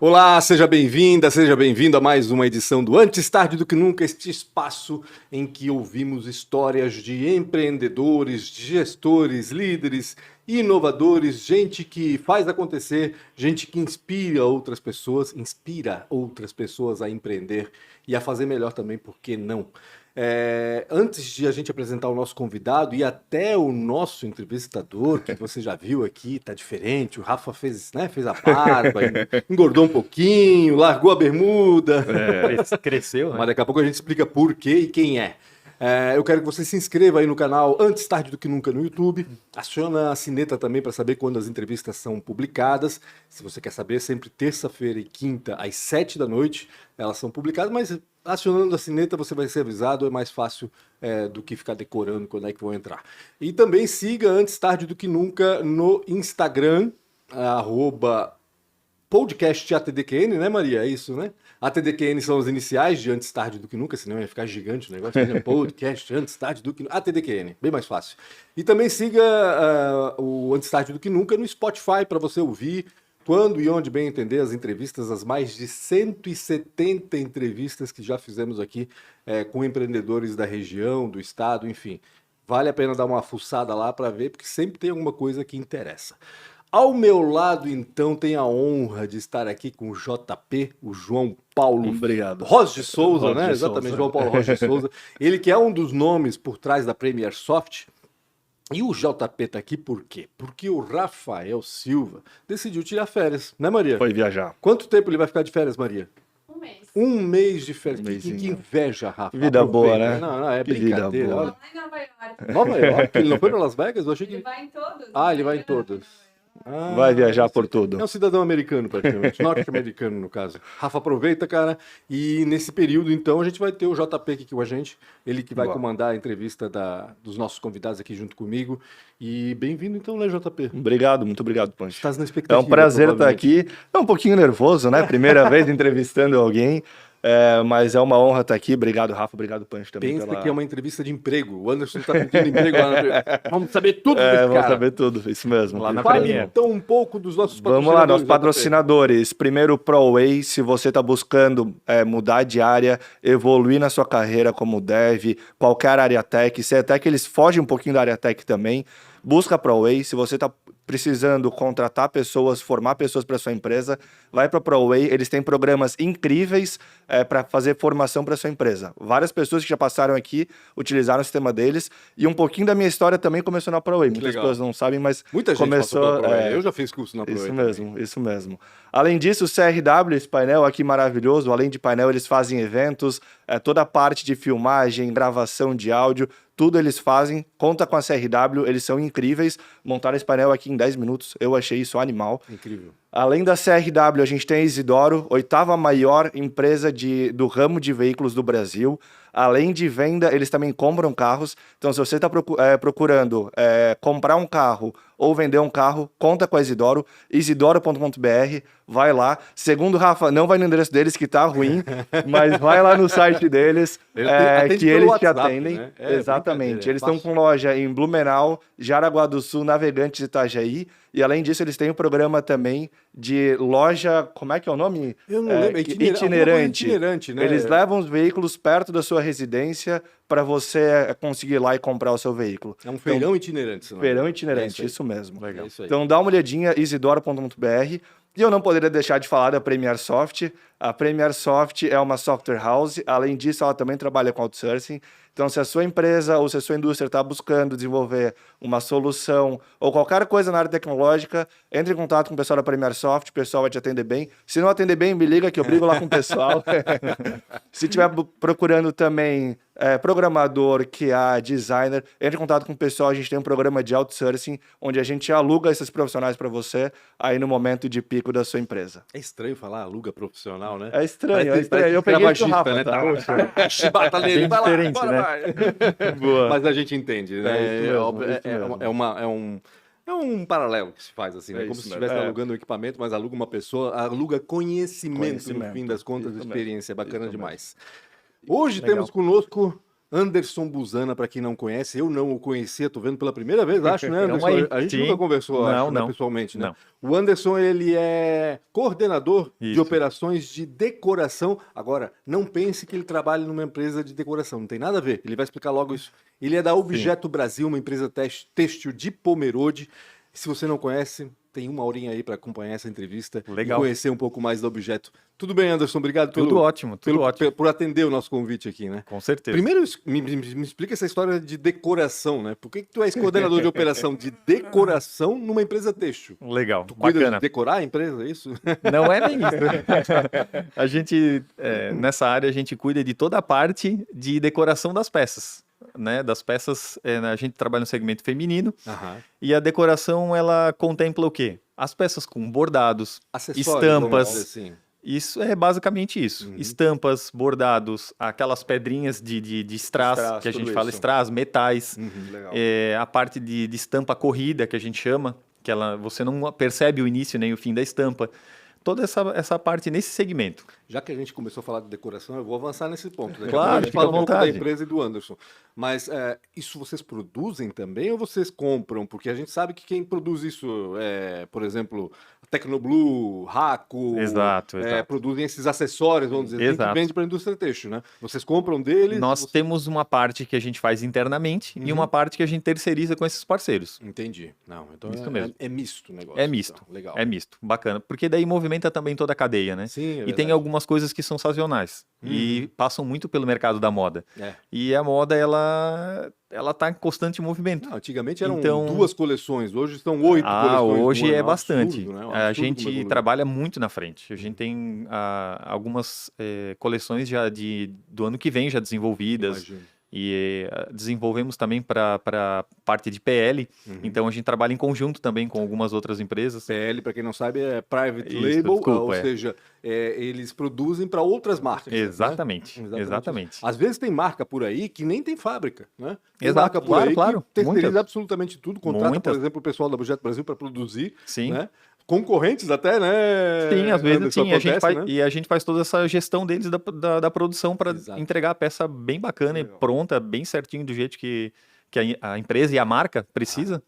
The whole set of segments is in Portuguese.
Olá, seja bem-vinda, seja bem-vindo a mais uma edição do Antes Tarde do Que Nunca, este espaço em que ouvimos histórias de empreendedores, de gestores, líderes, inovadores, gente que faz acontecer, gente que inspira outras pessoas a empreender e a fazer melhor também, por que não? Antes de a gente apresentar o nosso convidado e até o nosso entrevistador, que você já viu aqui, tá diferente, o Rafa fez a barba, engordou um pouquinho, largou a bermuda. Cresceu, né? Mas daqui a pouco a gente explica por quê e quem é. Eu quero que você se inscreva aí no canal Antes Tarde do Que Nunca no YouTube. Aciona a sineta também para saber quando as entrevistas são publicadas. Se você quer saber, sempre terça-feira e quinta às 7 da noite elas são publicadas, mas acionando a sineta você vai ser avisado, é mais fácil do que ficar decorando quando é que vão entrar. E também siga Antes Tarde do Que Nunca no Instagram, @podcast ATDQN, né, Maria? É isso, né? ATDQN são os iniciais de Antes Tarde do Que Nunca, senão ia ficar gigante o negócio. Né? Podcast Antes Tarde do Que Nunca. ATDQN, bem mais fácil. E também siga o Antes Tarde do Que Nunca no Spotify para você ouvir quando e onde bem entender as entrevistas, as mais de 170 entrevistas que já fizemos aqui com empreendedores da região, do estado, enfim. Vale a pena dar uma fuçada lá para ver, porque sempre tem alguma coisa que interessa. Ao meu lado, então, tem a honra de estar aqui com o JP, o João Paulo Obrigado. Ross de Souza, Ross né? de Exatamente, Souza. João Paulo Ross de Souza. Ele que é um dos nomes por trás da Premier Soft. E o JP tá aqui por quê? Porque o Rafael Silva decidiu tirar férias, né, Maria? Foi viajar. Quanto tempo ele vai ficar de férias, Maria? Um mês. Um mês de férias. Um Que mesinho. inveja, Rafa. Vida Aproveita. boa, né? Não, é Que vida brincadeira. boa. Olha. Lá em Nova York. Nova York? Ele não foi para Las Vegas? Eu achei que Ele vai em todos. Ah, ele vai em todos. Vai viajar por tudo. É um cidadão americano, praticamente. Norte-americano, no caso. Rafa, aproveita, cara. E nesse período, então, a gente vai ter o JP aqui com a gente. Ele que vai Boa. comandar a entrevista dos nossos convidados aqui junto comigo. E bem-vindo, então, né, JP? Obrigado, muito obrigado, Pancho. Estás na É expectativa. um prazer estar provavelmente. aqui. É um pouquinho nervoso, né? Primeira vez entrevistando alguém. Mas é uma honra estar aqui. Obrigado, Rafa. Obrigado, Pancho, também. Pensa que é uma entrevista de emprego. O Anderson está pedindo emprego lá na... Vamos saber tudo desse Vamos cara. saber tudo, isso mesmo. Lá na Fale, Premier. Então, um pouco dos nossos Vamos patrocinadores. lá, nossos JP. patrocinadores. Primeiro, ProWay. Se você está buscando mudar de área, evoluir na sua carreira como dev, qualquer área tech, se até que eles fogem um pouquinho da área tech também, busca a ProWay. Se você está precisando contratar pessoas, formar pessoas para sua empresa, vai para a ProWay. Eles têm programas incríveis para fazer formação para sua empresa. Várias pessoas que já passaram aqui utilizaram o sistema deles. E um pouquinho da minha história também começou na ProWay. Muitas legal. pessoas não sabem, mas Muita gente começou. passou pela ProWay. Eu já fiz curso na ProWay. Isso mesmo. Além disso, o CRW, esse painel aqui maravilhoso, além de painel, eles fazem eventos, toda a parte de filmagem, gravação de áudio, tudo eles fazem. Conta com a CRW, eles são incríveis. Montaram esse painel aqui em 10 minutos, eu achei isso animal. Incrível. Além da CRW, a gente tem a Isidoro, 8ª maior empresa do ramo de veículos do Brasil. Além de venda, eles também compram carros. Então, se você está procurando comprar um carro ou vender um carro, conta com a Isidoro, isidoro.com.br, vai lá. Segundo o Rafa, não vai no endereço deles que tá ruim, mas vai lá no site deles, Atende que pelo eles te WhatsApp, atendem. né? Exatamente. Eles estão fácil. com loja em Blumenau, Jaraguá do Sul, Navegantes e Itajaí. E além disso, eles têm um programa também de loja, como é que é o nome? Eu não lembro, Itinerante. itinerante, né? Eles levam os veículos perto da sua residência para você conseguir ir lá e comprar o seu veículo. É um feirão itinerante. senão. Feirão É itinerante, isso aí. isso mesmo. Legal. É isso aí. Então dá uma olhadinha, isidoro.com.br. E eu não poderia deixar de falar da Premier Soft. A Premier Soft é uma software house. Além disso, ela também trabalha com outsourcing. Então, se a sua empresa ou se a sua indústria está buscando desenvolver uma solução ou qualquer coisa na área tecnológica, entre em contato com o pessoal da Premier Soft, o pessoal vai te atender bem. Se não atender bem, me liga que eu brigo lá com o pessoal. Se estiver procurando também programador, QA, designer, entre em contato com o pessoal. A gente tem um programa de outsourcing, onde a gente aluga esses profissionais para você aí no momento de pico da sua empresa. É estranho falar aluga profissional, né? É estranho, Parece- é estranho. parece Eu peguei isso, escravagista, Rafa, né? tá? Chibata nele, Bem vai lá, diferente, bora, né? vai. Boa. Mas a gente entende, né? É isso mesmo, É- isso é- mesmo. é um paralelo que se faz, assim, né? É Como isso se mesmo. estivesse É. alugando um equipamento, mas aluga uma pessoa, aluga conhecimento no Conhecimento. fim das contas, Isso mesmo. experiência. Bacana Isso demais. Hoje Legal. temos conosco Anderson Buzana, para quem não conhece, eu não o conhecia, tô vendo pela primeira vez, acho, né, Anderson? aí. A gente Sim. nunca conversou, Não, acho, né, não. pessoalmente, né? Não. O Anderson, ele é coordenador de Isso. operações de decoração. Agora, não pense que ele trabalha numa empresa de decoração, não tem nada a ver. Ele vai explicar logo isso. Ele é da Objeto Brasil, uma empresa têxtil de Pomerode. Se você não conhece, tem uma horinha aí para acompanhar essa entrevista Legal. e conhecer um pouco mais do Objeto. Tudo bem, Anderson? Obrigado Tudo ótimo, tudo ótimo. por atender o nosso convite aqui, né? Com certeza. Primeiro, me explica essa história de decoração, né? Por que tu és coordenador de operação de decoração numa empresa têxtil? Legal, Tu cuida bacana. de decorar a empresa, é isso? Não é bem isso. A gente, nessa área, a gente cuida de toda a parte de decoração das peças. Né, das peças, a gente trabalha no segmento feminino e a decoração, ela contempla o quê? As peças com bordados, Acessórios, estampas. vamos dizer assim. Isso é basicamente isso. Estampas, bordados, aquelas pedrinhas de strass, Strass, que a gente tudo fala isso. strass, metais, Legal. a parte de estampa corrida, que a gente chama, que você não percebe o início nem o fim da estampa. Toda essa parte nesse segmento. Já que a gente começou a falar de decoração, eu vou avançar nesse ponto. Daqui a Claro, pouco a gente fica fala à um pouco da vontade. empresa e do Anderson. Mas isso vocês produzem também ou vocês compram? Porque a gente sabe que quem produz isso por exemplo, Tecnoblue, Raco, Exato. produzem esses acessórios, vamos dizer assim, que Exato. vende para a indústria têxtil, né? Vocês compram deles? Nós temos uma parte que a gente faz internamente e uma parte que a gente terceiriza com esses parceiros. Entendi. Não, então Isso mesmo. é misto o negócio. É misto. Então. Legal. É misto. Bacana. Porque daí movimenta também toda a cadeia, né? Sim, é E tem verdade. algumas coisas que são sazonais e passam muito pelo mercado da moda. É. E a moda, ela tá em constante movimento. Não, antigamente eram Então- 2 coleções, hoje são 8 coleções. Hoje no ano. é Um bastante. absurdo, né? Um A absurdo como gente evoluiu. trabalha muito na frente. A gente tem algumas coleções já do ano que vem já desenvolvidas. Imagino. E desenvolvemos também para parte de PL. Então a gente trabalha em conjunto também com algumas outras empresas. PL, para quem não sabe, é Private Isso, Label, desculpa, ou seja, eles produzem para outras marcas. Exatamente, Né? exatamente. Às vezes tem marca por aí que nem tem fábrica, né? Tem Exato, marca por claro, aí claro. que terceiriza Muitas. absolutamente tudo, contrata, Muitas. por exemplo, o pessoal da Objeto Brasil para produzir, Sim. né? Concorrentes até, né? Sim, às vezes Anderson, sim. A gente acontece, faz, né? e a gente faz toda essa gestão deles da produção para Exato. entregar a peça bem bacana e pronta, bem certinho do jeito que a empresa e a marca precisa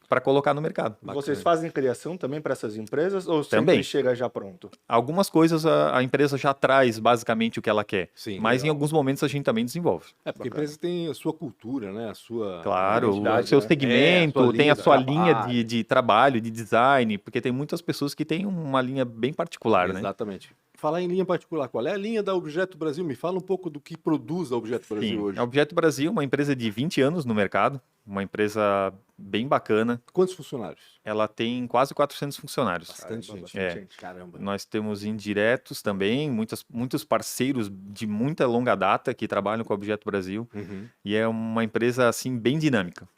para colocar no mercado. Vocês fazem criação também para essas empresas ou sempre Também. chega já pronto? Algumas coisas a empresa já traz basicamente o que ela quer, Sim, mas legal. em alguns momentos a gente também desenvolve. É, porque a empresa tem a sua cultura, né? A sua Claro, o identidade, seu né? segmento, É, tem a sua linha trabalho. de trabalho, de design, porque tem muitas pessoas que têm uma linha bem particular, né? Exatamente. Falar em linha particular, qual é a linha da Objeto Brasil? Me fala um pouco do que produz a Objeto Brasil Sim, hoje. a Objeto Brasil é uma empresa de 20 anos no mercado, uma empresa bem bacana. Quantos funcionários? Ela tem quase 400 funcionários. Bastante gente. É. Caramba. Nós temos indiretos também, muitos parceiros de muita longa data que trabalham com a Objeto Brasil. Uhum. E é uma empresa assim bem dinâmica,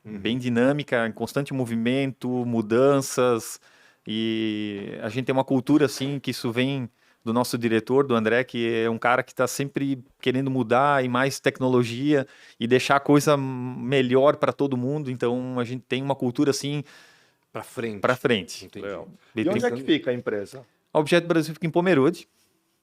em constante movimento, mudanças. E a gente tem uma cultura assim que isso vem do nosso diretor, do André, que é um cara que está sempre querendo mudar e mais tecnologia e deixar a coisa melhor para todo mundo. Então a gente tem uma cultura assim Para frente. para frente. Entendi. E onde é que fica a empresa? A Objeto Brasil fica em Pomerode,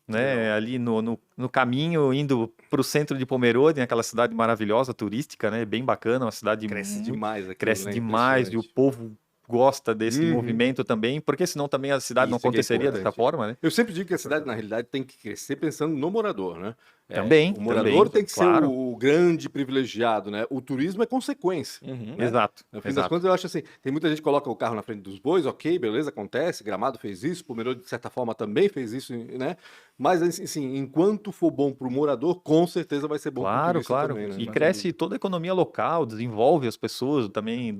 né? Ali no caminho indo para o centro de Pomerode, aquela cidade maravilhosa, turística, né? Bem bacana, uma cidade Cresce muito- demais aqui. cresce né? demais e o Impressionante. povo gosta desse movimento também, porque senão também a cidade não Isso é que é aconteceria dessa importante. forma, né? Eu sempre digo que a cidade, na realidade, tem que crescer pensando no morador, né? Também, O morador também, tem que claro. ser o grande privilegiado, né? O turismo é consequência. Uhum. né? Exato, No fim das exato. contas, eu acho assim, tem muita gente que coloca o carro na frente dos bois, ok, beleza, acontece, Gramado fez isso, Pomerode, de certa forma, também fez isso, né? Mas, assim, enquanto for bom para o morador, com certeza vai ser bom para o Claro, turista claro. também, né? E Mas- cresce toda a economia local, desenvolve as pessoas também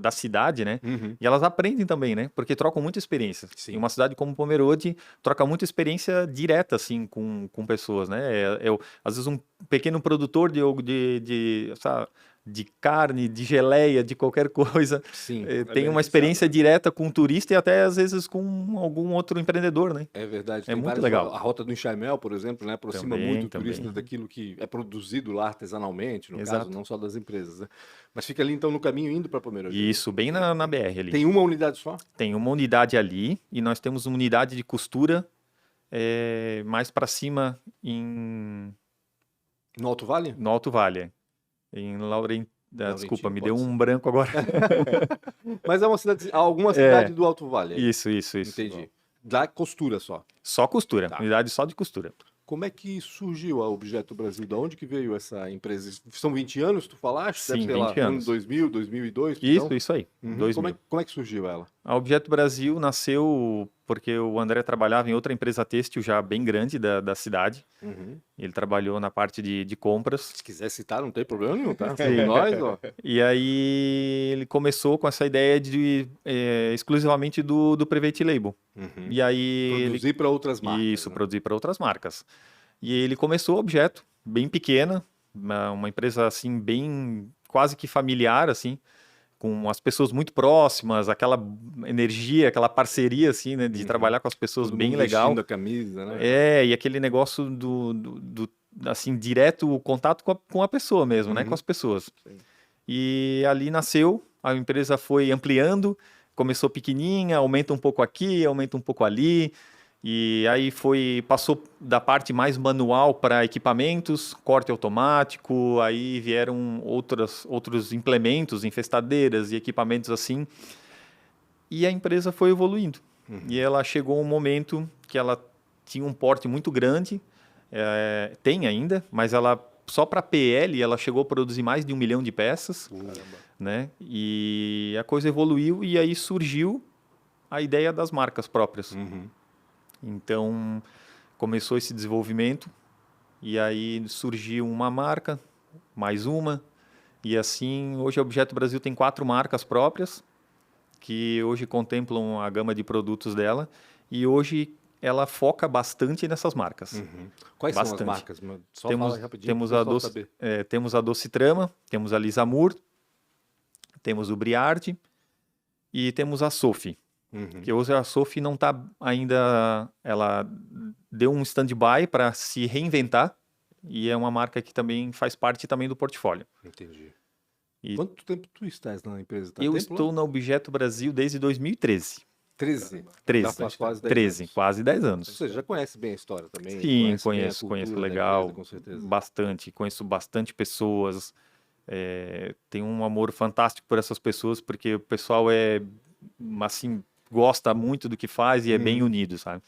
da cidade, né? Uhum. E elas aprendem também, né? Porque trocam muita experiência. Sim. Em uma cidade como Pomerode, troca muita experiência direta, assim, com pessoas, né? Às vezes um pequeno produtor de carne, de geleia, de qualquer coisa, Sim, tem uma experiência direta com o turista e até às vezes com algum outro empreendedor, né? é verdade. É Tem muito várias- legal. A rota do Enxaimel, por exemplo, né, aproxima Também, muito o também. turista daquilo que é produzido lá artesanalmente, no Exato. caso, não só das empresas. Né? Mas fica ali, então, no caminho indo para Pomerode. Isso, bem na BR ali. Tem uma unidade só? Tem uma unidade ali e nós temos uma unidade de costura mais para cima No Alto Vale? no Alto Vale, em desculpa, me deu pode um branco agora. Mas é uma cidade, alguma cidade do Alto Vale. é Isso. Entendi. Da costura só. Só costura, Tá. unidade só de costura. Como é que surgiu a Objeto Brasil? Da onde que veio essa empresa? São 20 anos, tu falaste? Sim, Deve ser 20 lá, anos. 2000, 2002? Isso, então? isso aí, Uhum. 2000. Como é que surgiu ela? A Objeto Brasil nasceu porque o André trabalhava em outra empresa têxtil já bem grande da cidade. Ele trabalhou na parte de compras. Se quiser citar, não tem problema nenhum, tá? Somos nós, ó. E aí ele começou com essa ideia exclusivamente do Private Label. E aí Produzir para outras marcas. Isso, né? produzir para outras marcas. E ele começou o Objeto, bem pequena, uma empresa assim bem quase que familiar assim, com as pessoas muito próximas, aquela energia, aquela parceria assim, né, de trabalhar com as pessoas Todo bem mundo legal. vestindo a camisa, né? E aquele negócio do assim direto o contato com a pessoa mesmo, né, com as pessoas. Sim. E ali nasceu, a empresa foi ampliando, começou pequenininha, aumenta um pouco aqui, aumenta um pouco ali. E aí passou da parte mais manual para equipamentos, corte automático, aí vieram outros implementos, infestadeiras e equipamentos assim. E a empresa foi evoluindo. E ela chegou um momento que ela tinha um porte muito grande, tem ainda, mas ela só para PL ela chegou a produzir mais de 1 milhão de peças, né? E a coisa evoluiu e aí surgiu a ideia das marcas próprias. Então, começou esse desenvolvimento e aí surgiu uma marca, mais uma, e assim, hoje a Objeto Brasil tem 4 marcas próprias, que hoje contemplam a gama de produtos dela, e hoje ela foca bastante nessas marcas. Quais são Bastante. as marcas? Meu? Só Temos, fala rapidinho temos, pro a pessoal Doce, saber. temos a Doce Trama, temos a Lisamur, temos o Briard e temos a Sophie. Que hoje a Sophie não está ainda, ela deu um stand-by para se reinventar e é uma marca que também faz parte também do portfólio. Entendi. E Quanto tempo tu estás na empresa? Tá eu tempo estou lá? na Objeto Brasil desde 2013. 13. 13, Já faz quase 10 13, anos. quase 10 Ou anos. seja, já conhece bem a história também. Sim, conhece bem a conheço cultura da legal, empresa, com certeza. bastante, conheço bastante pessoas, tenho um amor fantástico por essas pessoas, porque o pessoal assim, gosta muito do que faz e é bem unido, sabe?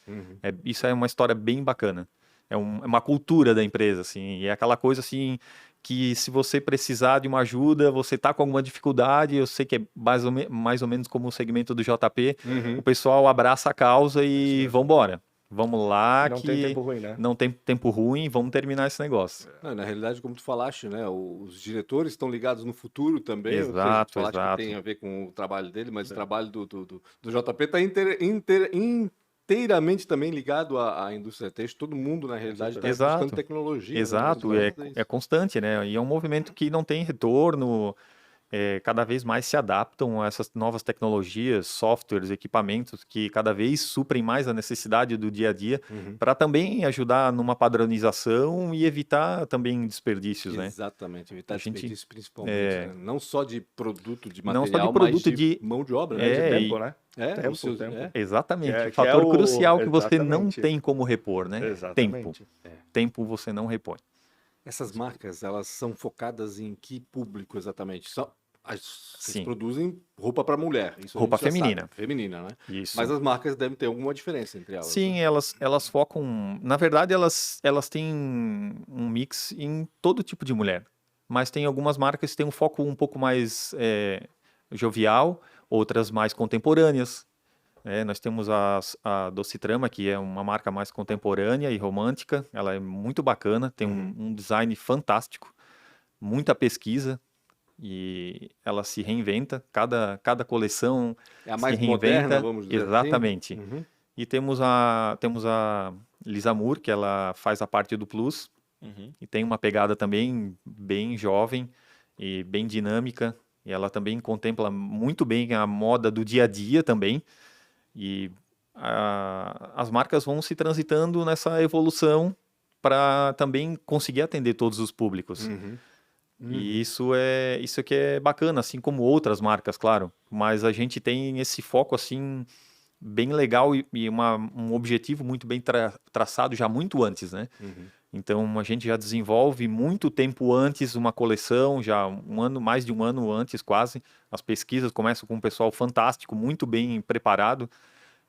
Isso é uma história bem bacana. É uma cultura da empresa, assim, e é aquela coisa, assim, que se você precisar de uma ajuda, você tá com alguma dificuldade, eu sei que é mais ou menos como o segmento do JP, o pessoal abraça a causa e vambora. Vamos lá, Não que tem tempo ruim, né? não tem tempo ruim, vamos terminar esse negócio. Não, na realidade, como tu falaste, né? Os diretores estão ligados no futuro também. Ou seja, Exato, tu falaste exato. que tem a ver com o trabalho dele, mas o trabalho do JP está inteiramente também ligado à indústria têxtil. Todo mundo, na realidade, está Exato. buscando tecnologia. né? Exato, Mas é isso. constante, né? E é um movimento que não tem retorno, cada vez mais se adaptam a essas novas tecnologias, softwares, equipamentos que cada vez suprem mais a necessidade do dia a dia, para também ajudar numa padronização e evitar também desperdícios, né? Exatamente, evitar A gente- desperdício principalmente. Né? Não só de produto, de Não material, só de produto, mas de de- mão de obra. É, Né? De e- tempo, né? É, tempo, tempo. Exatamente, Que é fator o- crucial que você não exatamente. tem como repor, né? Tempo. Exatamente. Tempo você não repõe. Essas marcas, elas são focadas em que público exatamente? Vocês Sim. produzem roupa para mulher. Isso a Roupa gente já feminina. sabe, feminina, né? Isso. Mas as marcas devem ter alguma diferença entre elas. Sim, né? elas focam. Na verdade, elas têm um mix em todo tipo de mulher. Mas tem algumas marcas que têm um foco um pouco mais jovial, outras mais contemporâneas. Nós temos a Doce Trama, que é uma marca mais contemporânea e romântica. Ela é muito bacana, tem um design fantástico, muita pesquisa. E ela se reinventa, cada coleção É a se mais reinventa. moderna, vamos dizer Exatamente. assim. Uhum. E temos a Lisamur, que ela faz a parte do Plus, e tem uma pegada também bem jovem e bem dinâmica. E ela também contempla muito bem a moda do dia a dia também. E as marcas vão se transitando nessa evolução para também conseguir atender todos os públicos. E isso que é bacana, assim como outras marcas, claro. Mas a gente tem esse foco assim bem legal e um objetivo muito bem traçado já muito antes, né? Então a gente já desenvolve muito tempo antes uma coleção, já um ano, mais de um ano antes quase. As pesquisas começam com um pessoal fantástico, muito bem preparado.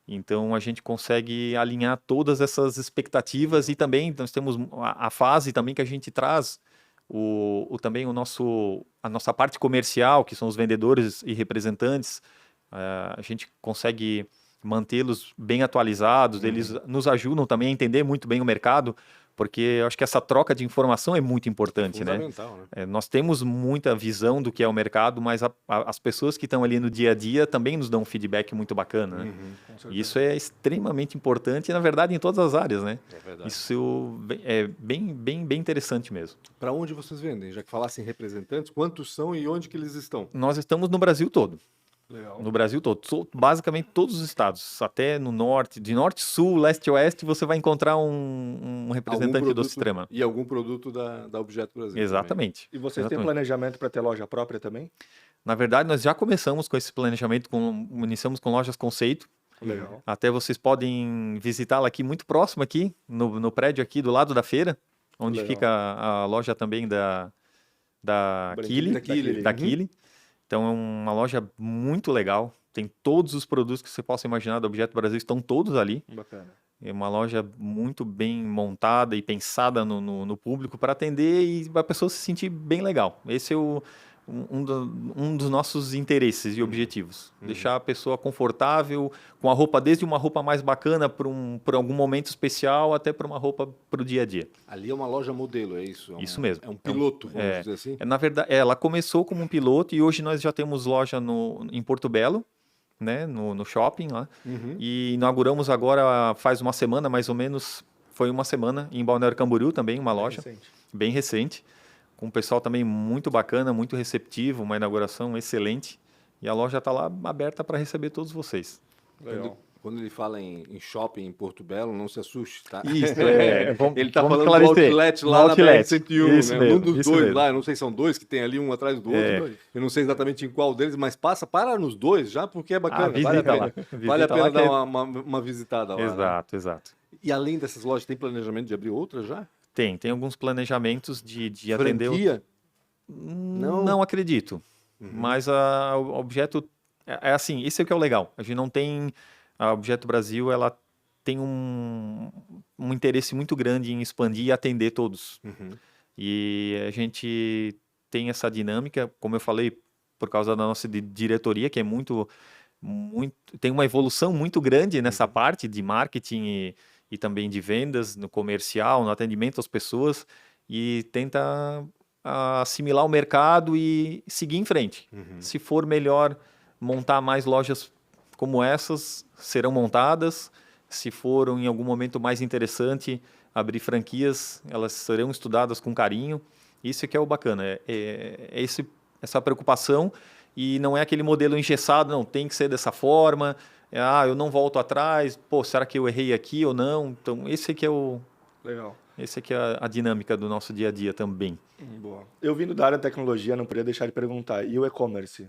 Então a gente consegue alinhar todas essas expectativas e também nós temos a fase também que a gente traz também a nossa parte comercial, que são os vendedores e representantes. A gente consegue mantê-los bem atualizados, eles nos ajudam também a entender muito bem o mercado, porque eu acho que essa troca de informação é muito importante, né? Fundamental, né? Nós temos muita visão do que é o mercado, mas as pessoas que estão ali no dia a dia também nos dão um feedback muito bacana, né? E isso é extremamente importante, na verdade, em todas as áreas, né? É verdade. Isso é bem interessante mesmo. Para onde vocês vendem? Já que falassem representantes, quantos são e onde que eles estão? Nós estamos no Brasil todo. Legal. No Brasil todo, basicamente todos os estados, até no norte, de norte, sul, leste e oeste, você vai encontrar um representante do Citrama. E algum produto da Objeto Brasil. Exatamente. E vocês têm Exatamente. planejamento para ter loja própria também? Na verdade, nós já começamos com esse planejamento, iniciamos com lojas conceito. Legal. Até vocês podem visitá-la aqui muito próximo aqui, no prédio aqui do lado da feira, onde Legal. fica a loja também da Kili. Da Kili. Kili. Então é uma loja muito legal. Tem todos os produtos que você possa imaginar do Objeto Brasil, estão todos ali. Bacana. É uma loja muito bem montada e pensada no público para atender e a pessoa se sentir bem legal. Esse é um dos nossos interesses e objetivos. Deixar a pessoa confortável, com a roupa, desde uma roupa mais bacana para algum momento especial, até para uma roupa para o dia a dia. Ali é uma loja modelo, é isso? Isso mesmo. É um piloto, vamos dizer assim? Na verdade, ela começou como um piloto e hoje nós já temos loja em Porto Belo, né, no shopping lá. E inauguramos agora, faz uma semana mais ou menos, foi uma semana, em Balneário Camboriú também, uma loja Recente. bem recente, com um pessoal também muito bacana, muito receptivo, uma inauguração excelente. E a loja está lá aberta para receber todos vocês. Legal. Quando ele fala em shopping em Porto Belo, não se assuste, tá? Isso, Ele está vamos falando esclarecer. do outlet No lá outlet. na BR-101, Isso né? mesmo, Um dos isso dois mesmo. lá, eu não sei se são dois que tem ali um atrás do outro. É. Eu não sei exatamente em qual deles, mas para nos dois já, porque é bacana. visita vale a pena, lá. vale a Visita pena lá que dar é- uma visitada lá. né? Exato, exato. E além dessas lojas, tem planejamento de abrir outras já? Tem alguns planejamentos de atender... Franquia? Não acredito. Mas o Objeto... É assim, isso é o que é o legal. A gente não tem... A Objeto Brasil, ela tem um interesse muito grande em expandir e atender todos. E a gente tem essa dinâmica, como eu falei, por causa da nossa diretoria, que é tem uma evolução muito grande nessa parte de marketing e também de vendas, no comercial, no atendimento às pessoas, e tenta assimilar o mercado e seguir em frente. Se for melhor montar mais lojas como essas, serão montadas. Se for em algum momento mais interessante abrir franquias, elas serão estudadas com carinho. Isso é que é o bacana, essa preocupação, e não é aquele modelo engessado, não, tem que ser dessa forma, eu não volto atrás, será que eu errei aqui ou não? Então, esse aqui é Legal. esse aqui é a dinâmica do nosso dia a dia também. Boa. Eu vindo da área de tecnologia, não poderia deixar de perguntar. E o e-commerce?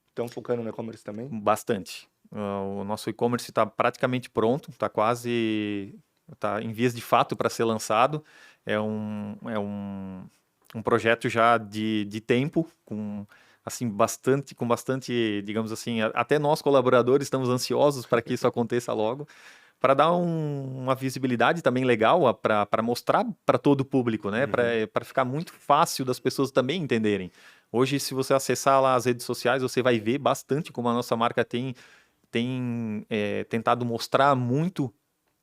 Estão focando no e-commerce também? Bastante. O nosso e-commerce está praticamente pronto, está em vias de fato para ser lançado. É um projeto já de tempo, com bastante, digamos assim, até nós colaboradores estamos ansiosos para que isso aconteça logo, para dar uma visibilidade também legal, para mostrar para todo o público, né? Para ficar muito fácil das pessoas também entenderem. Hoje, se você acessar lá as redes sociais, você vai ver bastante como a nossa marca tem tentado mostrar muito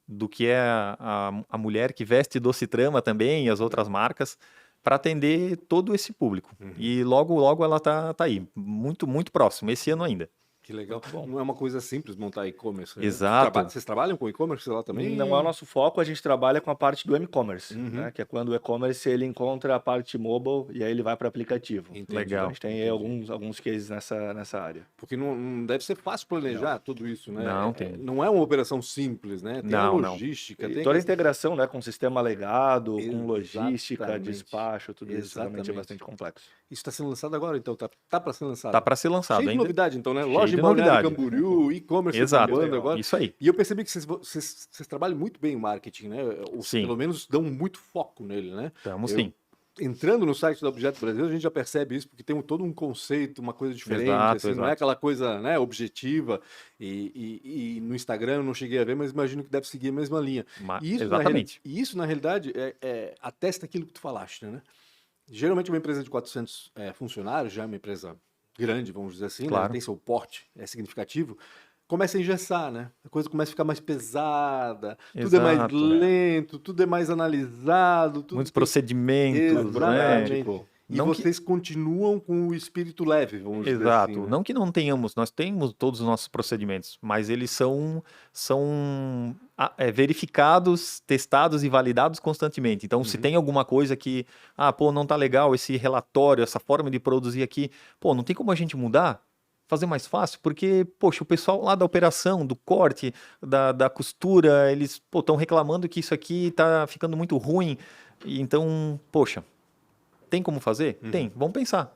do que é a mulher que veste do Citrama também e as outras marcas, para atender todo esse público. E logo ela tá aí, muito, muito próximo, esse ano ainda. Que legal. Não é uma coisa simples montar e-commerce. Né? Exato. Vocês trabalham com e-commerce lá também? Não é o nosso foco, a gente trabalha com a parte do e-commerce, né? Que é quando o e-commerce ele encontra a parte mobile e aí ele vai para aplicativo. Entendi. Legal. A gente tem aí alguns cases nessa área. Porque não deve ser fácil planejar tudo isso, né? Não, tem. Não é uma operação simples, né? Tem a Não. logística. E Tem toda a que- integração, né, com sistema legado, com logística, Exatamente. despacho, tudo isso realmente é Exatamente. bastante complexo. Isso está sendo lançado agora, então? Tá para ser lançado? Tá para ser lançado Cheio de ainda. novidade, então, né? Cheio Loja de de Balneário novidade. Camboriú, e-commerce Exato, bombando agora. isso aí. E eu percebi que vocês trabalham muito bem em marketing, né? Ou Sim. pelo menos dão muito foco nele, né? Estamos Eu- sim. Entrando no site do Objeto Brasil, a gente já percebe isso, porque tem todo um conceito, uma coisa diferente, Exato, assim, não é exato. aquela coisa, né, objetiva. E no Instagram eu não cheguei a ver, mas imagino que deve seguir a mesma linha. E isso, Exatamente. e isso, na realidade, atesta aquilo que tu falaste, né? Geralmente uma empresa de 400 funcionários, já é uma empresa grande, vamos dizer assim, né? Claro. Tem seu porte, é significativo, começa a engessar, né? A coisa começa a ficar mais pesada, tudo é mais Exato. lento, tudo é mais analisado, tudo Muitos tem- procedimentos, né? Exatamente. E Não que- vocês continuam com o espírito leve, vamos dizer Exato. assim, né? Não que não tenhamos, nós temos todos os nossos procedimentos, mas eles são verificados, testados e validados constantemente. Então, se tem alguma coisa que, pô, não tá legal esse relatório, essa forma de produzir aqui, pô, não tem como a gente mudar? Fazer mais fácil? Porque, poxa, o pessoal lá da operação, do corte, da costura, eles, pô, estão reclamando que isso aqui tá ficando muito ruim. E então, poxa, tem como fazer? Tem, vamos pensar.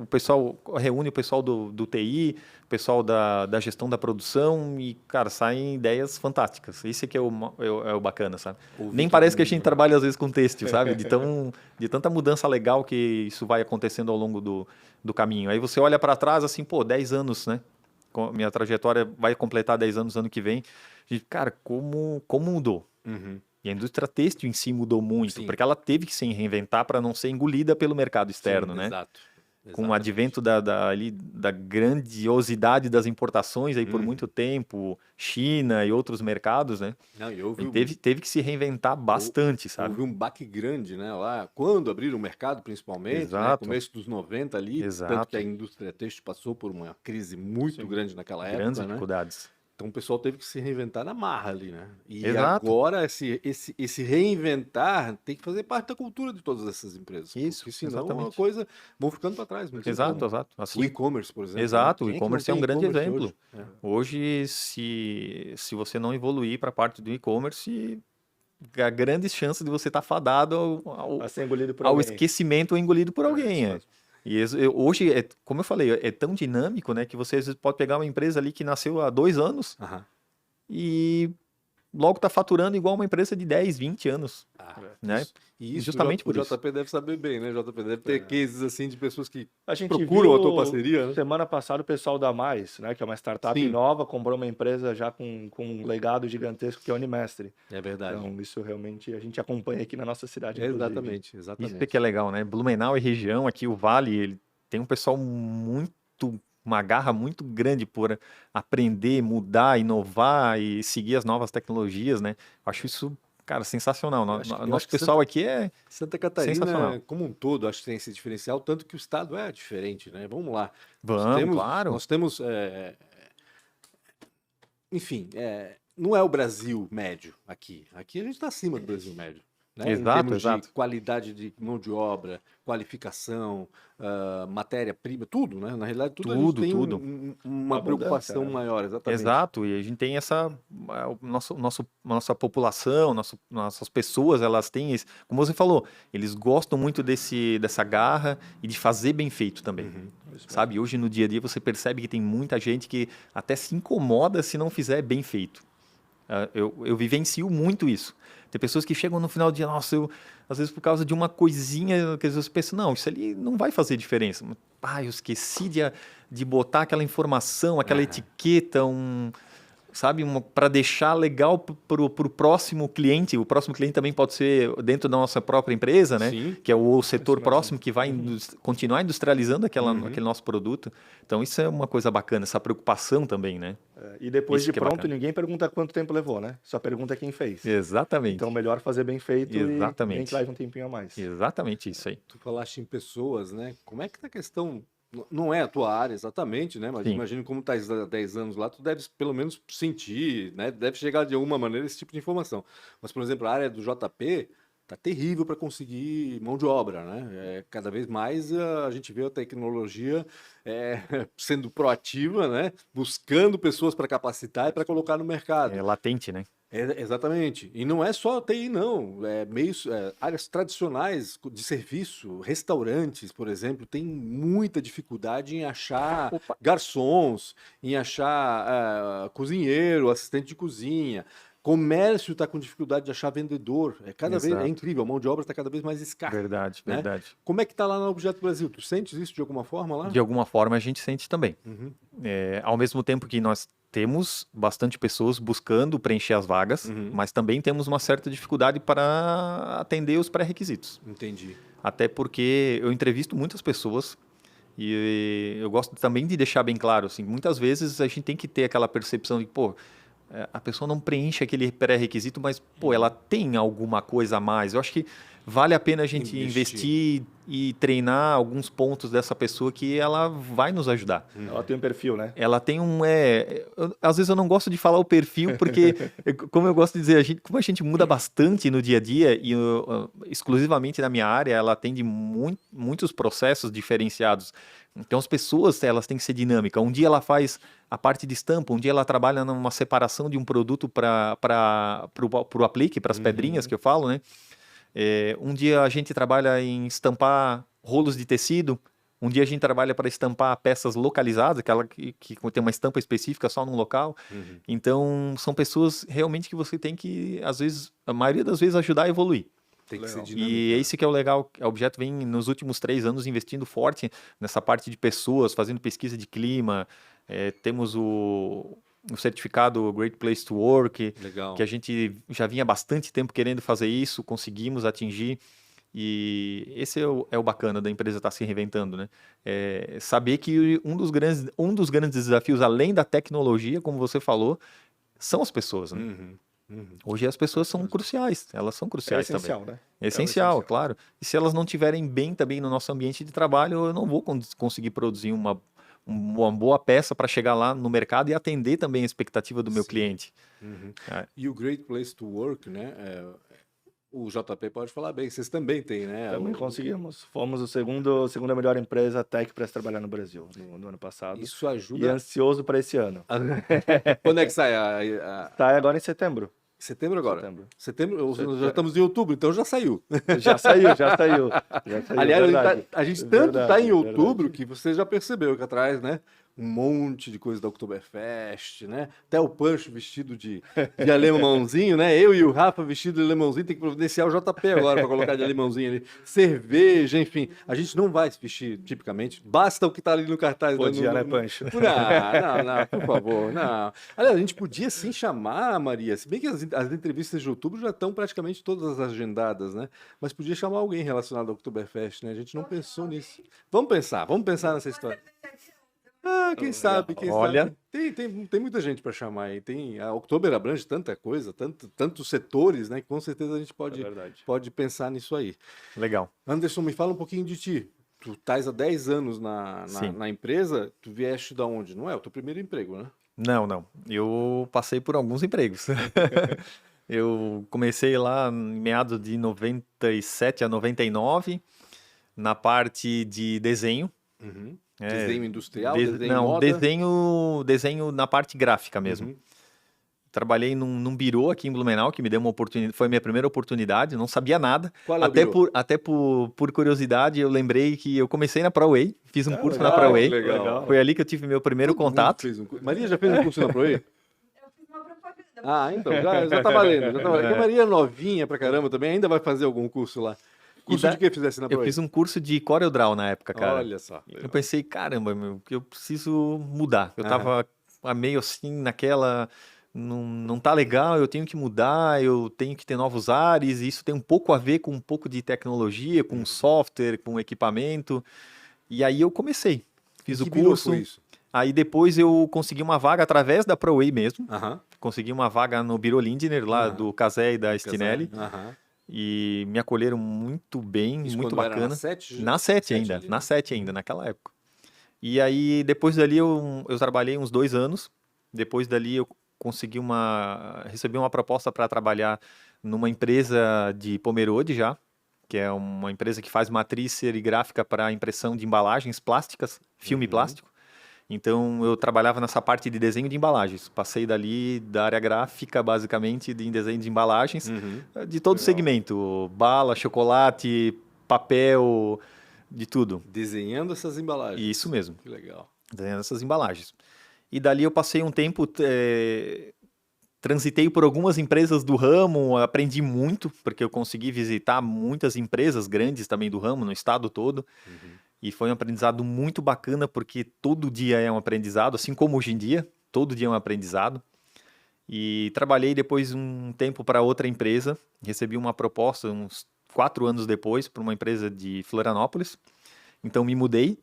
O pessoal reúne o pessoal do TI, o pessoal da gestão da produção e, cara, saem ideias fantásticas. Esse aqui é o bacana, sabe? Nem parece que a gente trabalha às vezes com têxtil, sabe? De tanta mudança legal que isso vai acontecendo ao longo do caminho. Aí você olha para trás assim, pô, 10 anos, né? Minha trajetória vai completar 10 anos ano que vem. E, cara, como mudou? Uhum. E a indústria têxtil em si mudou muito, Sim. porque ela teve que se reinventar para não ser engolida pelo mercado externo, Sim, né? Exato. Com o Exatamente. advento da grandiosidade das importações aí por muito tempo, China e outros mercados, né? Não, e houve, Teve que se reinventar bastante, sabe? houve um baque grande, né? Lá, quando abriram o mercado, principalmente, né? Exato. Começo dos 90 ali, Exato. tanto que a indústria têxtil passou por uma crise muito grande naquela Grandes época, né? dificuldades. Então o pessoal teve que se reinventar na marra ali, né? E Exato. agora esse reinventar tem que fazer parte da cultura de todas essas empresas. Isso, Porque senão exatamente. uma coisa vão ficando para trás. Não tem Exato, como. exato. O Assim, e-commerce, por exemplo. exato, né? o Quem que não e-commerce é tem um grande e-commerce exemplo. hoje? Hoje, se você não evoluir para a parte do e-commerce, há grandes chances de você estar fadado A ser engolido por ao alguém. esquecimento ou engolido por alguém. isso É. E hoje, como eu falei, é tão dinâmico, né, que você às vezes pode pegar uma empresa ali que nasceu há 2 anos Aham. e logo está faturando igual uma empresa de 10, 20 anos. Né? E isso Justamente por o isso. JP deve saber bem, né? O JP deve ter cases assim de pessoas que A gente procuram a viu tua parceria, né? semana passada o pessoal da Mais, né, que é uma startup Sim. nova, comprou uma empresa já com um legado gigantesco que é a Unimestre. É verdade. Então, isso realmente a gente acompanha aqui na nossa cidade. inclusive. Exatamente, Isso exatamente. que é legal, né? Blumenau e região, aqui o Vale, ele tem um pessoal uma garra muito grande por aprender, mudar, inovar e seguir as novas tecnologias, né? Acho isso, cara, sensacional. Eu acho Nosso que pessoal aqui é Santa Catarina, sensacional. como um todo, acho que tem esse diferencial, tanto que o estado é diferente, né? Vamos lá. Vamos, claro. Nós temos, enfim, não é o Brasil médio aqui. Aqui a gente está acima do Brasil médio. Né? Exato, em termos exato. de qualidade de mão de obra, qualificação, matéria-prima, tudo, né? Na realidade, tudo, a gente Tudo, tem tudo. uma Abundância, preocupação né? maior, exatamente. Exato, e a gente tem nossa população, nossas pessoas, elas têm esse, como você falou, eles gostam muito dessa garra e de fazer bem feito também. Sabe, hoje no dia a dia você percebe que tem muita gente que até se incomoda se não fizer bem feito. Eu vivencio muito isso. Tem pessoas que chegam no final do dia, nossa, às vezes por causa de uma coisinha, que às vezes você pensa, não, isso ali não vai fazer diferença. Eu esqueci de botar aquela informação, aquela etiqueta, sabe, para deixar legal para o próximo cliente. O próximo cliente também pode ser dentro da nossa própria empresa, né? Sim. Que é o setor próximo que vai continuar industrializando aquele nosso produto. Então isso é uma coisa bacana, essa preocupação também, né? E depois Isso de que é pronto, bacana. ninguém pergunta quanto tempo levou, né? Só pergunta quem fez. Exatamente. Então, melhor fazer bem feito Exatamente. e nem que leve um tempinho a mais. Exatamente isso aí. Tu falaste em pessoas, né? Como é que tá a questão? Não é a tua área exatamente, né? Mas Sim. imagino como tá há 10 anos lá, tu deves pelo menos sentir, né? Deve chegar de alguma maneira esse tipo de informação. Mas, por exemplo, a área do JP tá terrível para conseguir mão de obra, né? Cada vez mais a gente vê a tecnologia sendo proativa, né? Buscando pessoas para capacitar e para colocar no mercado. É latente, né? Exatamente. E não é só TI, não. Áreas tradicionais de serviço, restaurantes, por exemplo, tem muita dificuldade em achar garçons, em achar cozinheiro, assistente de cozinha. Comércio está com dificuldade de achar vendedor. Cada vez Exato. incrível, a mão de obra está cada vez mais escassa. Verdade, né? verdade. Como é que está lá no Objeto Brasil? Tu sentes isso de alguma forma lá? De alguma forma a gente sente também. Uhum. Ao mesmo tempo que nós temos bastante pessoas buscando preencher as vagas, mas também temos uma certa dificuldade para atender os pré-requisitos. Entendi. Até porque eu entrevisto muitas pessoas e eu gosto também de deixar bem claro, assim, muitas vezes a gente tem que ter aquela percepção de, pô, a pessoa não preenche aquele pré-requisito, mas, pô, ela tem alguma coisa a mais. Eu acho que vale a pena a gente investir e treinar alguns pontos dessa pessoa que ela vai nos ajudar. Ela tem um perfil, né? Ela tem às vezes eu não gosto de falar o perfil, porque, como eu gosto de dizer, como a gente muda bastante no dia a dia, e exclusivamente na minha área, ela atende muitos processos diferenciados. Então, as pessoas, elas têm que ser dinâmicas. Um dia ela faz a parte de estampa, um dia ela trabalha numa separação de um produto para o aplique, para as pedrinhas que eu falo, né? Um dia a gente trabalha em estampar rolos de tecido, um dia a gente trabalha para estampar peças localizadas, aquela que tem uma estampa específica só num local. Então, são pessoas realmente que você tem que, às vezes, a maioria das vezes, ajudar a evoluir. Tem que ser dinâmico. E esse que é o legal, a Objeto vem nos últimos 3 anos investindo forte nessa parte de pessoas, fazendo pesquisa de clima, temos o certificado Great Place to Work, Legal. que a gente já vinha há bastante tempo querendo fazer isso, conseguimos atingir, e esse é o bacana da empresa estar se reinventando, né? Saber que um dos grandes desafios, além da tecnologia, como você falou, são as pessoas, né? Hoje as pessoas são cruciais, elas são cruciais essencial, também. né? Essencial, claro. E se elas não estiverem bem também no nosso ambiente de trabalho, eu não vou conseguir produzir uma boa peça para chegar lá no mercado e atender também a expectativa do meu cliente. E o Great Place to Work, né? O JP pode falar bem, vocês também têm, né? Também conseguimos. Fomos a segunda melhor empresa tech para se trabalhar no Brasil no ano passado. Isso E ajuda. ansioso para esse ano. Quando é que sai? Sai agora em setembro. Setembro agora? Setembro. Já estamos em outubro, então já saiu. Já saiu. Já saiu, Aliás, verdade. a gente tanto está em Verdade. outubro que você já percebeu que atrás, né? Um monte de coisa da Oktoberfest, né? Até o Pancho vestido de alemãozinho, né? Eu e o Rafa vestido de alemãozinho, tem que providenciar o JP agora para colocar de alemãozinho ali. Cerveja, enfim. A gente não vai se vestir tipicamente, basta o que está ali no cartaz. Podia, né, Pancho? Não, por favor, não. Aliás, a gente podia sim chamar, Maria, se bem que as entrevistas de outubro já estão praticamente todas agendadas, né? Mas podia chamar alguém relacionado ao Oktoberfest, né? A gente não pensou nisso. Vamos pensar nessa história. Quem sabe, Olha. sabe. Tem muita gente para chamar aí. A Oktober abrange tanta coisa, tantos setores, né? Que com certeza a gente pode pensar nisso aí. Legal. Anderson, me fala um pouquinho de ti. Tu estás há 10 anos na empresa, tu vieste da onde? Não é o teu primeiro emprego, né? Não. Eu passei por alguns empregos. Eu comecei lá em meados de 97 a 99, na parte de desenho. Desenho industrial, Não, moda? desenho na parte gráfica mesmo. Trabalhei num birô aqui em Blumenau, que me deu uma oportunidade, foi a minha primeira oportunidade, não sabia nada. Qual é o birô? Até por curiosidade, eu lembrei que eu comecei na ProWay, fiz um curso legal, na ProWay. legal. Foi ali que eu tive meu primeiro Todo mundo contato. fez um curso. Maria já fez um curso na ProWay? Eu fiz uma propaganda. Então, já tá valendo. Porque a Maria é novinha pra caramba também, ainda vai fazer algum curso lá. Curso de que fizesse na Eu ProWay? fiz um curso de CorelDRAW na época, cara. Olha só. Eu pensei, caramba, que eu preciso mudar. Eu tava meio assim naquela... Não tá legal, eu tenho que mudar, eu tenho que ter novos ares, e isso tem um pouco a ver com um pouco de tecnologia, com software, com equipamento. E aí eu comecei, fiz o Que birô curso. foi isso? Aí depois eu consegui uma vaga através da ProWay mesmo. Aham. Consegui uma vaga no Biro Lindner, lá do Casé e da Stinelli. Aham. E me acolheram muito bem, Isso muito quando era bacana. na 7? Na 7 ainda, ali, né? na 7 ainda, naquela época. E aí, depois dali, eu trabalhei uns 2 anos. Depois dali, eu recebi uma proposta para trabalhar numa empresa de Pomerode já, que é uma empresa que faz matriz serigráfica para impressão de embalagens plásticas, filme plástico. Então, eu trabalhava nessa parte de desenho de embalagens. Passei dali da área gráfica, basicamente, em desenho de embalagens, de todo segmento. Bala, chocolate, papel, de tudo. Desenhando essas embalagens. Isso mesmo, Que legal. desenhando essas embalagens. E dali eu passei um tempo, transitei por algumas empresas do ramo, aprendi muito, porque eu consegui visitar muitas empresas grandes também do ramo, no estado todo. E foi um aprendizado muito bacana, porque todo dia é um aprendizado, assim como hoje em dia, todo dia é um aprendizado. E trabalhei depois um tempo para outra empresa, recebi uma proposta uns 4 anos depois para uma empresa de Florianópolis. Então me mudei,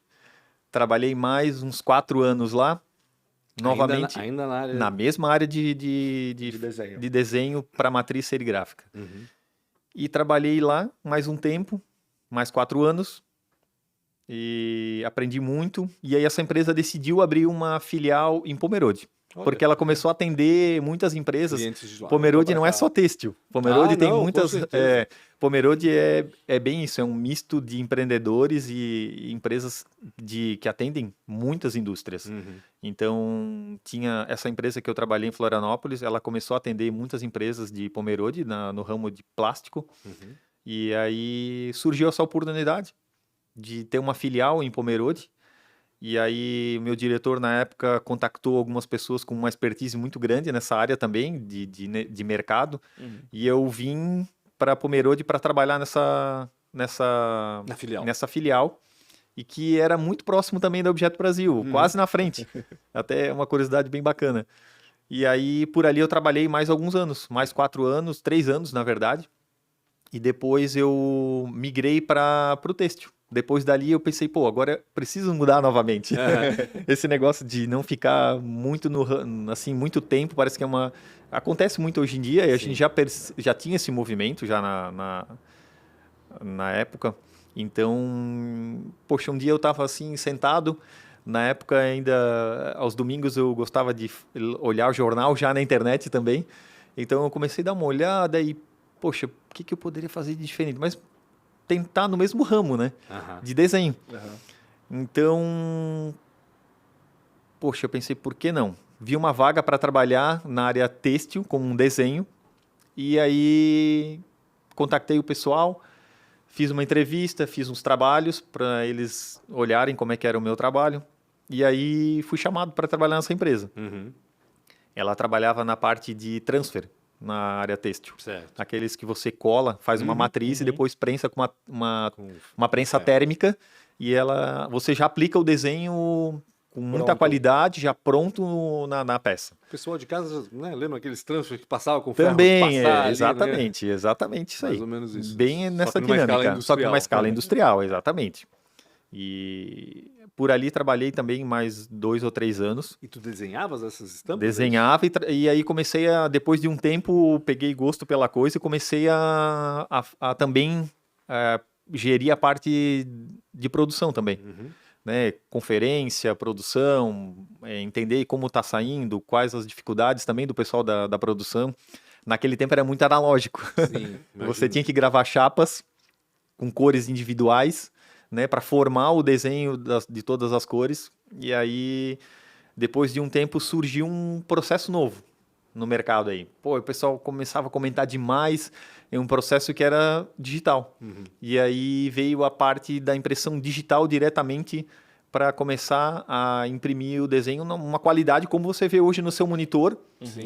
trabalhei mais uns 4 anos lá, novamente Ainda na área... na mesma área de desenho. de desenho para matriz serigráfica. E trabalhei lá mais um tempo, mais 4 anos, e aprendi muito. E aí essa empresa decidiu abrir uma filial em Pomerode, porque ela começou a atender muitas empresas. Clientes de lá. Pomerode não é só têxtil. Pomerode tem não, com muitas. certeza. Pomerode é bem isso, é um misto de empreendedores e empresas que atendem muitas indústrias. Então, tinha essa empresa que eu trabalhei em Florianópolis, ela começou a atender muitas empresas de Pomerode no ramo de plástico. E aí surgiu essa oportunidade de ter uma filial em Pomerode. E aí, meu diretor, na época, contactou algumas pessoas com uma expertise muito grande nessa área também, de mercado. E eu vim para Pomerode para trabalhar nessa filial. E que era muito próximo também da Objeto Brasil, quase na frente. Até uma curiosidade bem bacana. E aí, por ali, eu trabalhei mais alguns anos, mais 4 anos, 3 anos, na verdade. E depois eu migrei para o têxtil. Depois dali eu pensei, pô, agora eu preciso mudar novamente. Esse negócio de não ficar muito assim, muito tempo, parece que é uma... Acontece muito hoje em dia, e a gente já tinha esse movimento já na época. Então, poxa, um dia eu estava assim, sentado, na época ainda, aos domingos eu gostava de olhar o jornal já na internet também. Então eu comecei a dar uma olhada e, poxa, o que eu poderia fazer de diferente? Mas tentar no mesmo ramo, né? De desenho. Então, poxa, eu pensei, por que não? Vi uma vaga para trabalhar na área têxtil com um desenho. E aí contactei o pessoal, fiz uma entrevista, fiz uns trabalhos para eles olharem como é que era o meu trabalho. E aí fui chamado para trabalhar nessa empresa. Ela trabalhava na parte de transfer, na área têxtil. Certo. Aqueles que você cola, faz uma matriz e depois prensa com uma prensa térmica. E você já aplica o desenho com muita qualidade, já pronto na peça. O pessoal de casa, né, lembra aqueles transfer que passavam com ferro Também, de passar ali, exatamente, exatamente isso aí. Mais ou menos isso. Bem nessa dinâmica, só que numa escala industrial, exatamente. E por ali trabalhei também mais 2 ou 3 anos. E tu desenhavas essas estampas? Desenhava e aí comecei depois de um tempo, peguei gosto pela coisa e comecei a também gerir a parte de produção também. Né? Conferência, produção, entender como está saindo, quais as dificuldades também do pessoal da produção. Naquele tempo era muito analógico. Sim, você tinha que gravar chapas com cores individuais, né, para formar o desenho de todas as cores. E aí, depois de um tempo, surgiu um processo novo no mercado aí. Pô, o pessoal começava a comentar demais em um processo que era digital. E aí veio a parte da impressão digital diretamente para começar a imprimir o desenho numa qualidade como você vê hoje no seu monitor,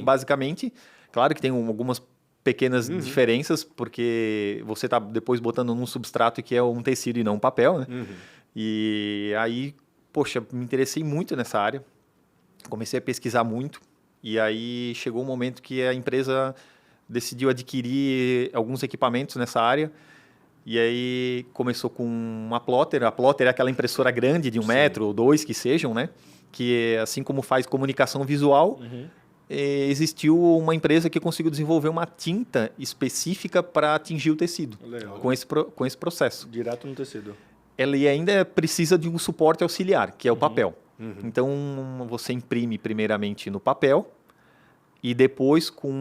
basicamente. Claro que tem algumas pequenas diferenças, porque você está depois botando num substrato que é um tecido e não um papel, né? E aí, poxa, me interessei muito nessa área, comecei a pesquisar muito, e aí chegou um momento que a empresa decidiu adquirir alguns equipamentos nessa área, e aí começou com uma plotter. A plotter é aquela impressora grande de 1 metro ou 2 que sejam, né? Que assim como faz comunicação visual, existiu uma empresa que conseguiu desenvolver uma tinta específica para atingir o tecido com esse processo. Direto no tecido. Ela ainda precisa de um suporte auxiliar, que é o papel. Então, você imprime primeiramente no papel e depois com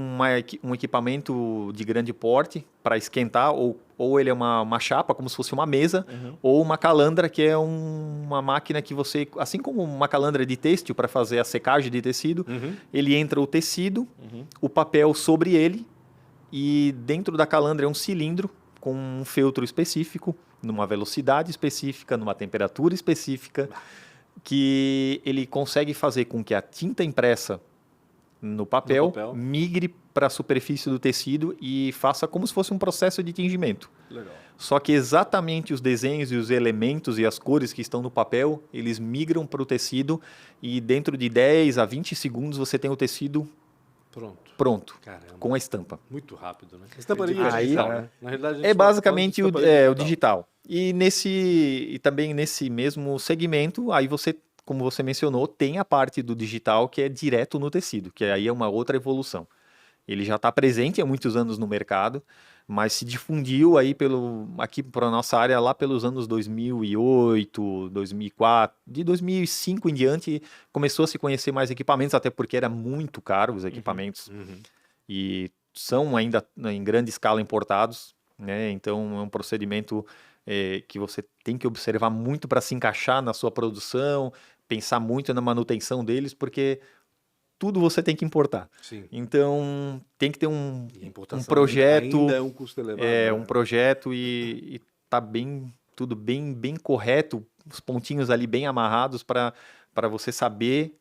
um equipamento de grande porte para esquentar, ou ele é uma chapa, como se fosse uma mesa, ou uma calandra, que é uma máquina que você, assim como uma calandra de têxtil para fazer a secagem de tecido, ele entra o tecido, o papel sobre ele, e dentro da calandra é um cilindro com um feltro específico, numa velocidade específica, numa temperatura específica, que ele consegue fazer com que a tinta impressa no papel migre para a superfície do tecido e faça como se fosse um processo de tingimento. Legal. Só que exatamente os desenhos e os elementos e as cores que estão no papel, eles migram para o tecido e dentro de 10 a 20 segundos você tem o tecido pronto Caramba. com a estampa. Muito rápido, né? Estamparia digital, né? Na realidade, a gente É basicamente fala de o digital. E também nesse mesmo segmento, aí você, como você mencionou, tem a parte do digital que é direto no tecido, que aí é uma outra evolução. Ele já está presente há muitos anos no mercado, mas se difundiu aí aqui para a nossa área lá pelos anos 2008, 2004, de 2005 em diante começou a se conhecer mais equipamentos, até porque era muito caro os equipamentos e são ainda em grande escala importados, né? Então é um procedimento que você tem que observar muito para se encaixar na sua produção, pensar muito na manutenção deles, porque tudo você tem que importar. Sim. Então, tem que ter um projeto. projeto. Ainda é um custo elevado. Né? Um projeto e tá tudo bem correto, os pontinhos ali bem amarrados para você saber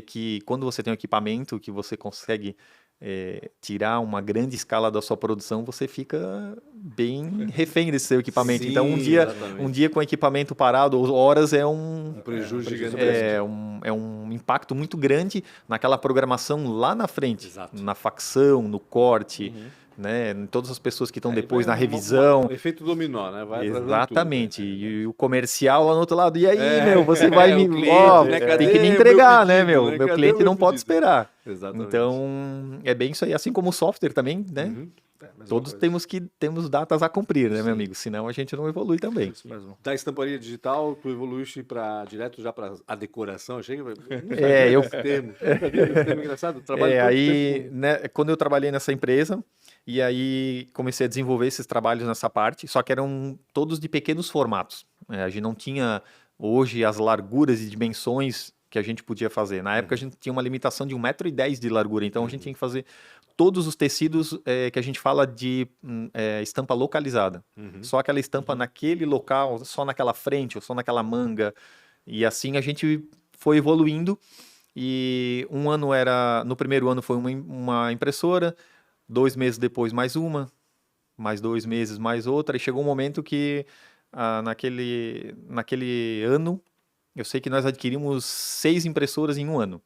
que quando você tem um equipamento que você consegue tirar uma grande escala da sua produção, você fica bem refém desse seu equipamento. Sim, então, um dia com o equipamento parado, ou horas, é um prejuízo gigante. É um impacto muito grande naquela programação lá na frente, Exato. na facção, no corte, né, em todas as pessoas que estão depois na revisão. Efeito dominó, né? Vai Exatamente. tudo, né? E o comercial lá no outro lado. E aí, você vai me... cliente, né? tem que me Cadê entregar, meu pedido, né, né? Meu Cadê cliente o meu não pode pedido? esperar. Exatamente. Então, é bem isso aí. Assim como o software também, né? Todos temos datas a cumprir, né, meu amigo? Senão a gente não evolui também. Isso mesmo. Da estamparia digital, tu evoluíste direto já para a decoração? Achei que... eu... termo. Esse termo engraçado. Trabalho aí, né, quando eu trabalhei nessa empresa, e aí comecei a desenvolver esses trabalhos nessa parte, só que eram todos de pequenos formatos. A gente não tinha hoje as larguras e dimensões que a gente podia fazer. Na época a gente tinha uma limitação de 1,10 m de largura, então a gente tinha que fazer todos os tecidos que a gente fala de estampa localizada. Só aquela estampa naquele local, só naquela frente, ou só naquela manga. E assim a gente foi evoluindo. E no primeiro ano foi uma impressora, 2 meses depois mais uma, mais 2 meses mais outra. E chegou um momento que naquele ano, eu sei que nós adquirimos 6 impressoras em um ano,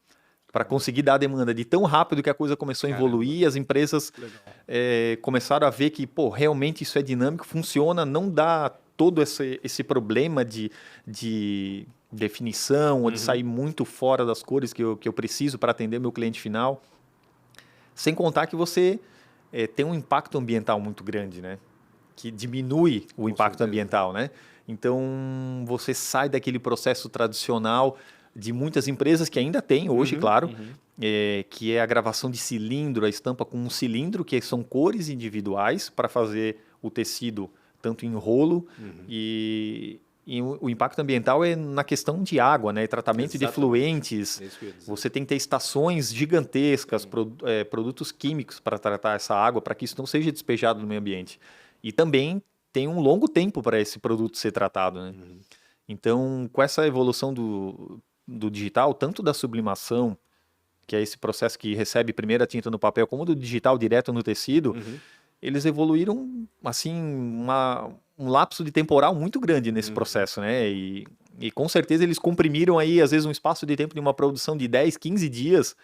para conseguir dar a demanda de tão rápido que a coisa começou a evoluir, as empresas começaram a ver que, realmente isso é dinâmico, funciona, não dá todo esse problema de definição ou de sair muito fora das cores que eu preciso para atender meu cliente final. Sem contar que você tem um impacto ambiental muito grande, né? Que diminui o impacto ambiental, né? Então, você sai daquele processo tradicional de muitas empresas que ainda tem hoje, claro, que é a gravação de cilindro, a estampa com um cilindro, que são cores individuais para fazer o tecido tanto em rolo e o impacto ambiental é na questão de água, né? Tratamento de efluentes. Você tem que ter estações gigantescas, produtos químicos para tratar essa água, para que isso não seja despejado no meio ambiente. E também tem um longo tempo para esse produto ser tratado, né? Então, com essa evolução do digital, tanto da sublimação, que é esse processo que recebe primeiro a tinta no papel, como do digital direto no tecido, eles evoluíram, assim, um lapso de temporal muito grande nesse processo, né? E com certeza eles comprimiram aí, às vezes, um espaço de tempo de uma produção de 10, 15 dias,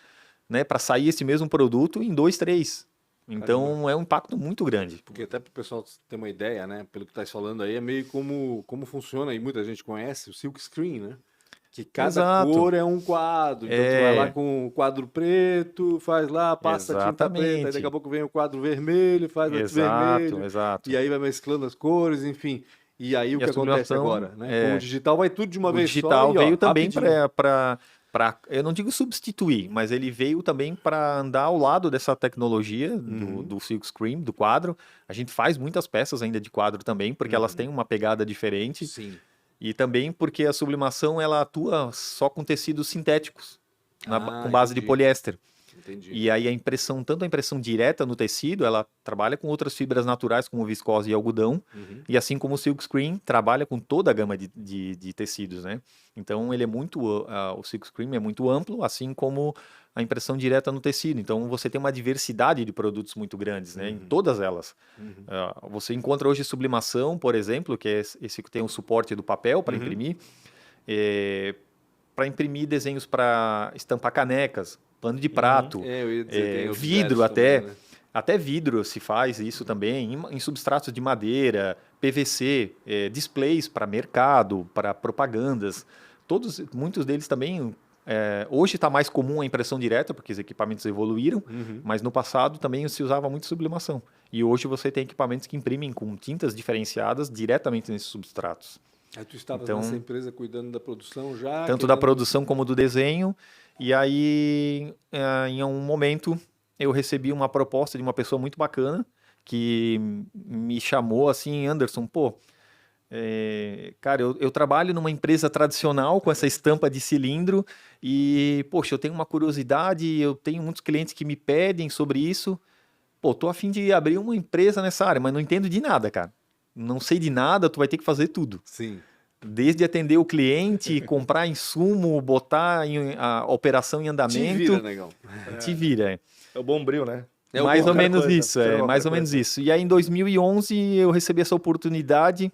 né, para sair esse mesmo produto em 2, 3. Então, é um impacto muito grande. Porque até para o pessoal ter uma ideia, né? Pelo que está falando aí, é meio como funciona, e muita gente conhece, o silk screen, né? Que cada cor é um quadro. Então, tu vai lá com o quadro preto, faz lá, passa a tinta preta, aí daqui a pouco vem o quadro vermelho, faz a tinta vermelho. Exato. E aí vai mesclando as cores, enfim. E aí o que acontece agora, né? Com o digital vai tudo de uma vez só. O digital veio também eu não digo substituir, mas ele veio também para andar ao lado dessa tecnologia do silkscreen, do quadro. A gente faz muitas peças ainda de quadro também, porque elas têm uma pegada diferente. Sim. E também porque a sublimação ela atua só com tecidos sintéticos, com base de Entendi. poliéster. Entendi. E aí tanto a impressão direta no tecido, ela trabalha com outras fibras naturais, como viscose e algodão, e assim como o silkscreen trabalha com toda a gama de tecidos, né? Então ele é o silkscreen é muito amplo, assim como a impressão direta no tecido. Então você tem uma diversidade de produtos muito grandes, né? Em todas elas. Você encontra hoje sublimação, por exemplo, que é esse que tem o suporte do papel para imprimir, para imprimir desenhos para estampar canecas, pano de prato, Eu ia dizer, tem os vidro diversos até. também, né? Até vidro se faz isso também, em substratos de madeira, PVC, displays para mercado, para propagandas. Muitos deles também. Hoje está mais comum a impressão direta, porque os equipamentos evoluíram, mas no passado também se usava muito sublimação. E hoje você tem equipamentos que imprimem com tintas diferenciadas diretamente nesses substratos. Aí tu estavas Então, nessa empresa cuidando da produção já? Tanto da produção como do desenho. E aí, em um momento, eu recebi uma proposta de uma pessoa muito bacana que me chamou assim, Anderson, cara, eu trabalho numa empresa tradicional com essa estampa de cilindro e, poxa, eu tenho uma curiosidade, eu tenho muitos clientes que me pedem sobre isso. Tô a fim de abrir uma empresa nessa área, mas não entendo de nada, cara. Não sei de nada, tu vai ter que fazer tudo. Sim. Desde atender o cliente, comprar insumo, botar a operação em andamento. Te vira, negão. Te vira. É o Bombril, né? Mais ou menos coisa, isso, mais ou menos isso. E aí em 2011 eu recebi essa oportunidade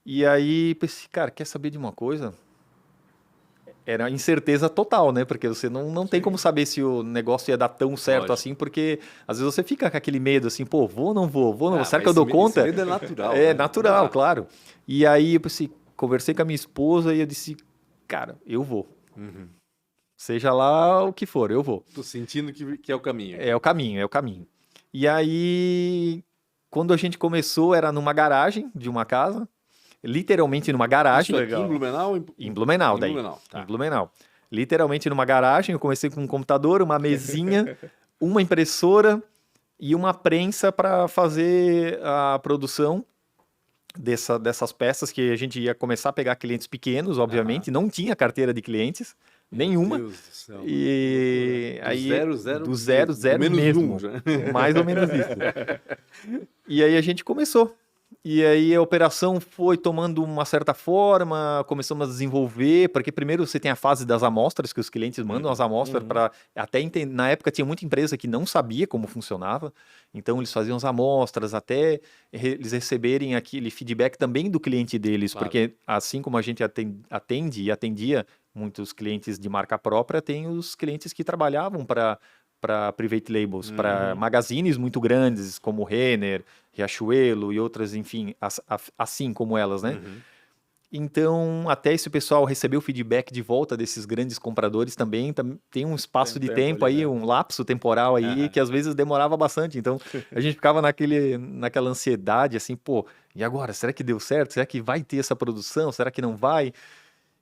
e aí pensei, cara, quer saber de uma coisa? Era incerteza total, né? Porque você não tem como saber se o negócio ia dar tão certo Lógico. assim, porque às vezes você fica com aquele medo assim, vou ou não vou? Será que eu mas dou esse conta? medo é natural. É né? natural, claro. E aí eu pensei, conversei com a minha esposa e eu disse, cara, eu vou. Seja lá o que for, eu vou. Tô sentindo que é o caminho. É o caminho. E aí, quando a gente começou, era numa garagem de uma casa, literalmente numa garagem. Isso aqui em Blumenau? Em Blumenau, Em daí. Blumenau, tá. Em Blumenau. Literalmente numa garagem, eu comecei com um computador, uma mesinha, uma impressora e uma prensa para fazer a produção dessas peças que a gente ia começar a pegar clientes pequenos, obviamente. Não tinha carteira de clientes, nenhuma. Meu Deus do céu. E Do aí, zero, do zero menos mesmo. um já. Mais ou menos isso. E aí a gente começou. E aí a operação foi tomando uma certa forma, começamos a desenvolver, porque primeiro você tem a fase das amostras, que os clientes mandam as amostras para até entender. Na época tinha muita empresa que não sabia como funcionava, então eles faziam as amostras até eles receberem aquele feedback também do cliente deles, Claro. porque assim como a gente atende e atendia muitos clientes de marca própria, tem os clientes que trabalhavam para private labels, para magazines muito grandes, como Renner, Riachuelo e outras, enfim, assim como elas, né? Então, até esse pessoal receber o feedback de volta desses grandes compradores também, tem um espaço Tem de tempo tempo ali, aí, né? um lapso temporal aí, que às vezes demorava bastante. Então, a gente ficava naquela ansiedade, assim, e agora? Será que deu certo? Será que vai ter essa produção? Será que não vai?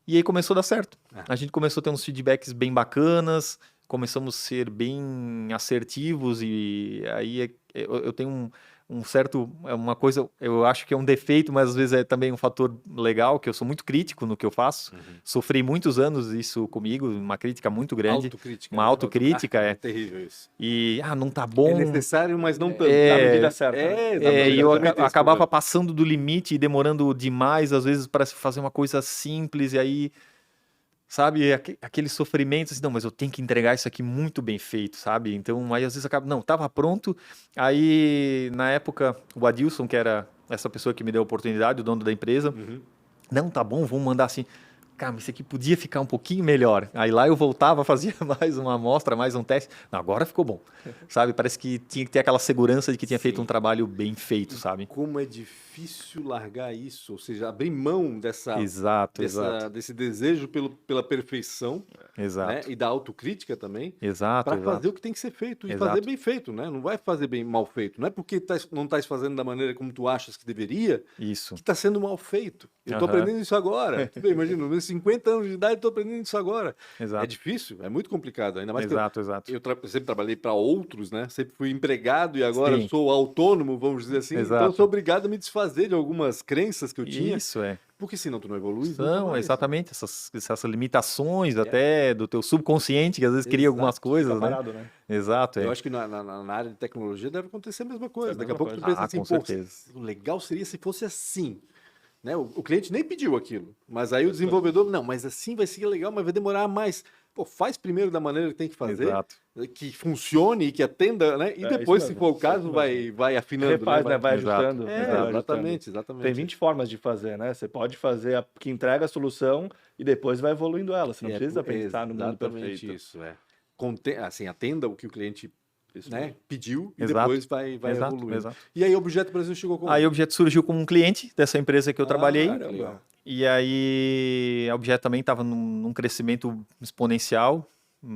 E aí começou a dar certo. A gente começou a ter uns feedbacks bem bacanas, começamos a ser bem assertivos e aí eu tenho um certo, uma coisa, eu acho que é um defeito, mas às vezes é também um fator legal, que eu sou muito crítico no que eu faço. Sofri muitos anos isso comigo, uma crítica muito grande. Autocrítica. Uma né? autocrítica, É terrível isso. E, não tá bom. É necessário, mas não tanto. Na medida certa. Exatamente, E eu exatamente esse acabava problema. passando do limite e demorando demais, às vezes, para fazer uma coisa simples, e aí, sabe, aquele sofrimento, assim, não, mas eu tenho que entregar isso aqui muito bem feito, sabe? Então, aí às vezes acaba, não, tava pronto, aí na época, o Adilson, que era essa pessoa que me deu a oportunidade, o dono da empresa, não, tá bom, vamos mandar assim. Cara, mas isso aqui podia ficar um pouquinho melhor. Aí lá eu voltava, fazia mais uma amostra, mais um teste. Não, agora ficou bom. Sabe? Parece que tinha que ter aquela segurança de que tinha feito um trabalho bem feito, sabe? Como é difícil largar isso, ou seja, abrir mão Exato. desse desejo pela perfeição, Exato. né? E da autocrítica também, Exato. para fazer o que tem que ser feito e Exato. fazer bem feito, né? Não vai fazer bem mal feito. Não é porque não estás fazendo da maneira como tu achas que deveria Isso. que está sendo mal feito. Eu estou Aham. aprendendo isso agora. Tu vê, imagina, nesse 50 anos de idade e estou aprendendo isso agora. Exato. É difícil, é muito complicado. Ainda mais Exato. que eu sempre trabalhei para outros, né? Sempre fui empregado e agora Sim. sou autônomo, vamos dizer assim. Exato. Então eu sou obrigado a me desfazer de algumas crenças que eu tinha, Isso é. porque senão tu não evolui. nunca São mais. exatamente essas limitações até do teu subconsciente, que às vezes cria algumas Exato. coisas, Fica né? parado, né? Exato, Eu é. acho que na área de tecnologia deve acontecer a mesma coisa. É a Daqui a mesma pouco tu coisa. pensa assim, Com pô, certeza. o legal seria se fosse assim. Né? O cliente nem pediu aquilo, mas aí o desenvolvedor, não, mas assim vai ser legal, mas vai demorar mais. Pô, faz primeiro da maneira que tem que fazer, Exato. que funcione e que atenda, né? E É, depois, isso se mesmo, for o é caso, isso vai afinando. Refaz, né? Vai Exato. ajustando. É, vai ajustando. exatamente, exatamente. Tem 20 formas de fazer, né? Você pode fazer a que entrega a solução e depois vai evoluindo ela. Você não precisa pensar no mundo exatamente perfeito. isso, é. Assim, atenda o que o cliente Isso né, mesmo. pediu e Exato. depois vai Exato, evoluindo. exato. E aí o Objeto Brasil chegou como? Aí o Objeto surgiu como um cliente dessa empresa que eu trabalhei. Caramba. E aí a Objeto também estava num crescimento exponencial,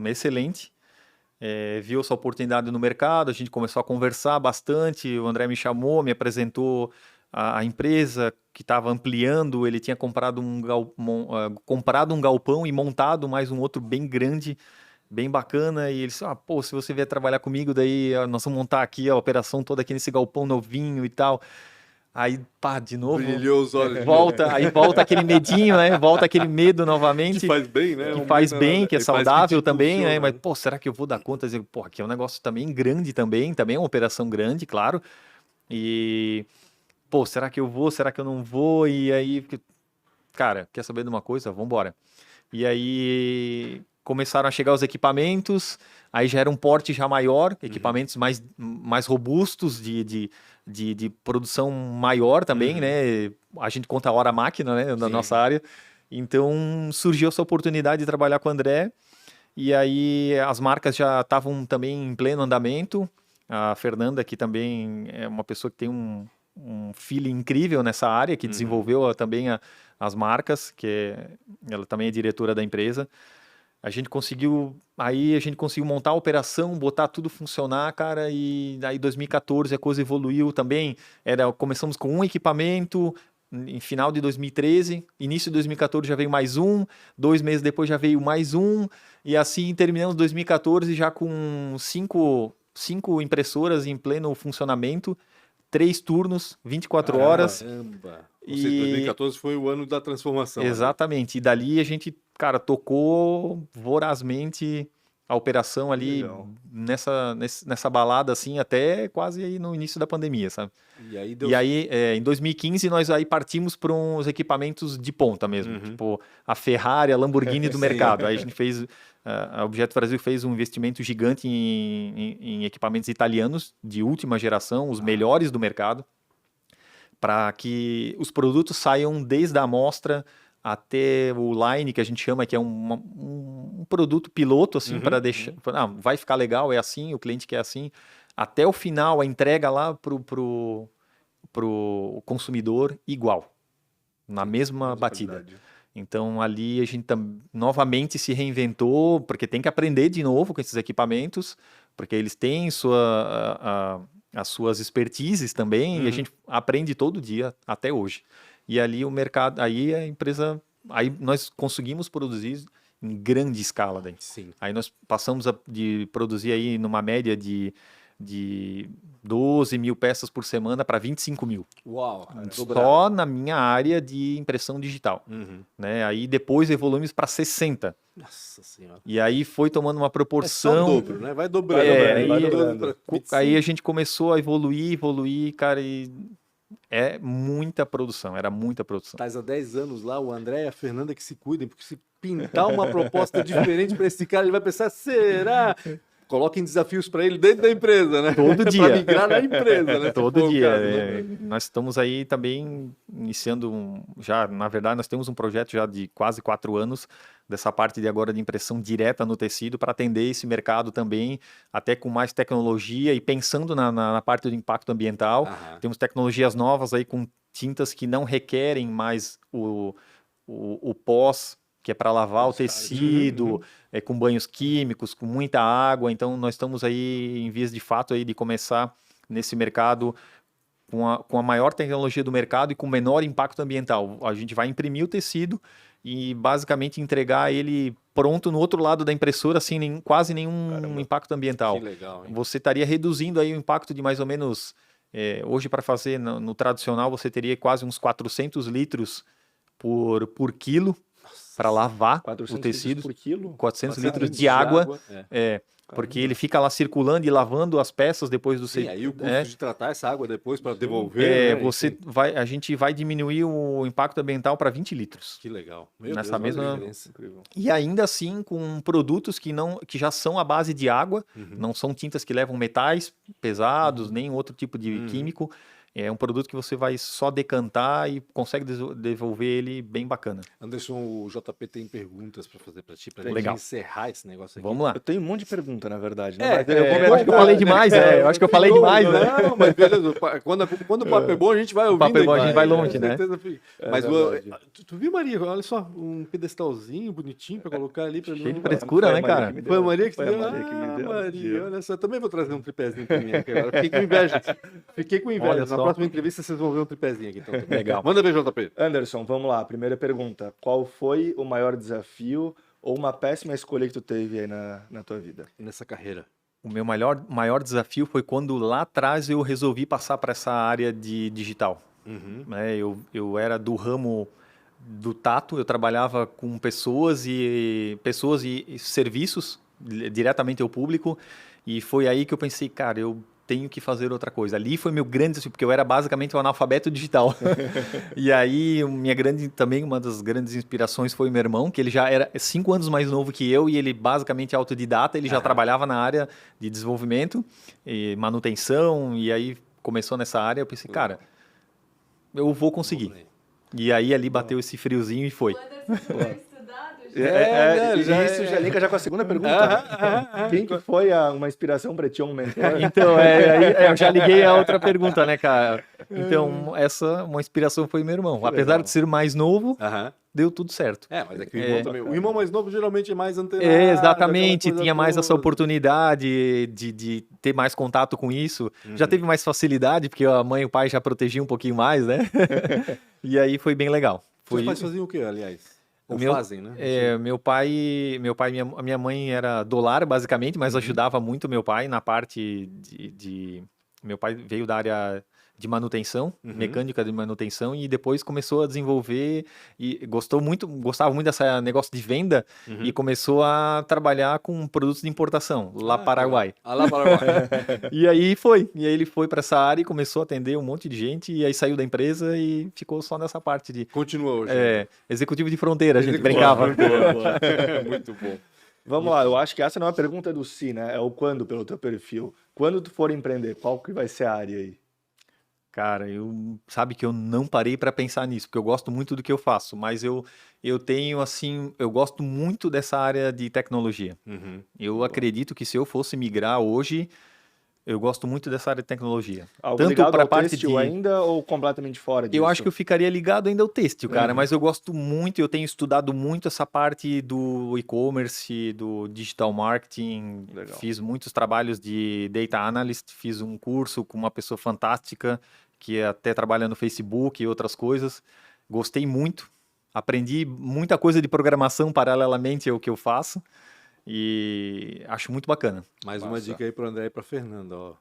excelente. Viu essa oportunidade no mercado, a gente começou a conversar bastante, o André me chamou, me apresentou a empresa que estava ampliando, ele tinha comprado um galpão e montado mais um outro bem grande, bem bacana, e ele disse, pô, se você vier trabalhar comigo, daí nós vamos montar aqui a operação toda aqui nesse galpão novinho e tal. Aí, pá, de novo, Brilhou os olhos. volta aquele medinho, né? Volta aquele medo novamente. Que faz bem, né? Que Um faz medo, bem, né? que é Ele parece saudável te também, né? impulsiona, Mas, pô, será que eu vou dar conta? Dizer, pô, aqui é um negócio também grande também é uma operação grande, claro. E, pô, será que eu vou? Será que eu não vou? E aí, cara, quer saber de uma coisa? Vambora. E aí começaram a chegar os equipamentos, aí já era um porte já maior, equipamentos mais robustos de produção maior também, né? A gente conta a hora máquina, né? Na Sim. nossa área. Então surgiu essa oportunidade de trabalhar com o André. E aí as marcas já estavam também em pleno andamento. A Fernanda, que também é uma pessoa que tem um feeling incrível nessa área, que desenvolveu também as marcas, ela também é diretora da empresa. A gente conseguiu montar a operação, botar tudo funcionar, cara, e aí 2014 a coisa evoluiu também. Começamos com um equipamento, em final de 2013, início de 2014 já veio mais um, 2 meses depois já veio mais um, e assim terminamos 2014 já com cinco impressoras em pleno funcionamento, 3 turnos, 24 horas. Caramba. Ou E- seja, 2014 foi o ano da transformação. Exatamente. E dali a gente, cara, tocou vorazmente a operação ali Legal. nessa balada, assim, até quase aí no início da pandemia, sabe? E aí deu E aí, em 2015, nós aí partimos para uns equipamentos de ponta mesmo, tipo a Ferrari, a Lamborghini do Sim. mercado. Aí a gente fez, a Objeto Brasil fez um investimento gigante em equipamentos italianos de última geração, os melhores do mercado, para que os produtos saiam desde a amostra até o line, que a gente chama, que é um produto piloto, assim, para deixar... vai ficar legal, é assim, o cliente quer assim. Até o final, a entrega lá pro consumidor igual, na mesma batida. Qualidade. Então, ali a gente novamente se reinventou, porque tem que aprender de novo com esses equipamentos, porque eles têm as suas expertises também, e a gente aprende todo dia, até hoje. E ali o mercado, aí a empresa, aí nós conseguimos produzir em grande escala daí. Sim. Aí nós passamos de produzir aí numa média de 12 mil peças por semana para 25 mil. Uau. Só na minha área de impressão digital. Né? Aí depois evoluímos para 60. Nossa senhora. E aí foi tomando uma É só o proporção. dobro, né? Vai dobrando. vai Aí- dobrando. Aí a gente começou a evoluir, cara, e é muita produção, era muita produção. Estás há 10 anos lá, o André e a Fernanda que se cuidem, porque se pintar uma proposta diferente para esse cara, ele vai pensar, será? Coloquem desafios para ele dentro da empresa, né? Todo dia. Para migrar na empresa, né? se Todo for o dia. caso, né? Nós estamos aí também iniciando já, na verdade, nós temos um projeto já de quase 4 anos dessa parte de agora de impressão direta no tecido para atender esse mercado também, até com mais tecnologia e pensando na parte do impacto ambiental. Aham. Temos tecnologias novas aí com tintas que não requerem mais o pós, que é para lavar o tecido, com banhos químicos, com muita água. Então, nós estamos aí em vias de fato aí de começar nesse mercado com a maior tecnologia do mercado e com menor impacto ambiental. A gente vai imprimir o tecido e basicamente entregar ele pronto no outro lado da impressora sem quase nenhum impacto ambiental. Que legal, hein? Você estaria reduzindo aí o impacto de mais ou menos, hoje para fazer no tradicional você teria quase uns 400 litros por quilo para lavar o 400 tecido. litros por quilo? 400 litros 400 de água. é. Porque ele fica lá circulando e lavando as peças depois do Sim, aí o custo de tratar essa água depois para devolver, né? você Enfim. a gente vai diminuir o impacto ambiental para 20 litros. Que legal. Meu Nessa Deus, olha a mesma- diferença. Incrível. E ainda assim com produtos que já são à base de água, não são tintas que levam metais pesados, nem outro tipo de químico. É um produto que você vai só decantar e consegue devolver ele bem bacana. Anderson, o JP tem perguntas para fazer para ti, para gente Legal. encerrar esse negócio aqui. Vamos lá. Eu tenho um monte de pergunta, na verdade. Né? É, Mas eu vou me eu acho que eu falei demais, Eu acho que eu falei demais, né? Não, mas beleza. Quando o papo é bom, a gente vai ouvindo. papo é bom, a gente aqui, vai longe, com né? certeza fica. Mas verdade. tu viu, Maria? Olha só, um pedestalzinho bonitinho para colocar ali. Pra Cheio de não- frescura, Foi a né, Maria cara? que me deu. Foi a Maria que Foi te a deu? Maria que me deu. Maria, olha só. Também vou trazer um tripézinho pra mim aqui agora. Fiquei com inveja. Fiquei com inveja. Olha Na só. próxima entrevista vocês vão ver um tripézinho aqui. Então, também. Legal. Manda ver, JP. Anderson, vamos lá. Primeira pergunta. Qual foi o maior desafio ou uma péssima escolha que tu teve aí na tua vida? Nessa carreira. O meu maior desafio foi quando lá atrás eu resolvi passar para essa área de digital. Né? Eu era do ramo do tato, eu trabalhava com pessoas e serviços diretamente ao público, e foi aí que eu pensei, cara, eu tenho que fazer outra coisa. Ali foi meu grande desafio, porque eu era basicamente um analfabeto digital. E aí, uma das grandes inspirações foi meu irmão, que ele já era 5 anos mais novo que eu, e ele basicamente é autodidata, ele já trabalhava na área de desenvolvimento e manutenção, e aí começou nessa área, eu pensei, cara, eu vou conseguir. E aí ali bateu esse friozinho e foi. O Anderson foi estudado, Isso já liga já com a segunda pergunta. Quem que foi uma inspiração para ti, um mentor? Então, eu já liguei a outra pergunta, né, cara? Então, uma inspiração foi meu irmão. Apesar de ser mais novo, deu tudo certo. Mas é que o irmão também. O irmão mais novo geralmente é mais antenado. Exatamente, aquela coisa tinha mais essa toda. oportunidade de ter mais contato com isso. Já teve mais facilidade, porque a mãe e o pai já protegiam um pouquinho mais, né? E aí foi bem legal. Seus pais faziam o quê, aliás? Ou fazem, né? Meu pai e a minha mãe era do lar, basicamente, mas ajudava muito meu pai na parte Meu pai veio da área de manutenção, mecânica de manutenção, e depois começou a desenvolver e gostava muito desse negócio de venda e começou a trabalhar com produtos de importação lá no Paraguai. Lá Paraguai. E aí ele foi para essa área e começou a atender um monte de gente, e aí saiu da empresa e ficou só nessa parte de Continua hoje. executivo de fronteira, a gente brincava. Muito bom. Vamos lá, eu acho que essa não é uma pergunta do si, né? É o quando pelo teu perfil. Quando tu for empreender, qual que vai ser a área aí? Cara, sabe que eu não parei para pensar nisso, porque eu gosto muito do que eu faço, mas eu tenho assim, eu gosto muito dessa área de tecnologia. Eu acredito que se eu fosse migrar hoje, eu gosto muito dessa área de tecnologia. Algo Tanto ligado pra ao parte têxtil ainda ou completamente fora disso? Eu acho que eu ficaria ligado ainda ao têxtil, cara, mas eu gosto muito, eu tenho estudado muito essa parte do e-commerce, do digital marketing. Legal. Fiz muitos trabalhos de data analyst, fiz um curso com uma pessoa fantástica que até trabalha no Facebook e outras coisas. Gostei muito, aprendi muita coisa de programação paralelamente ao que eu faço. E acho muito bacana. Mais uma dica aí pro André e pra Fernanda, ó.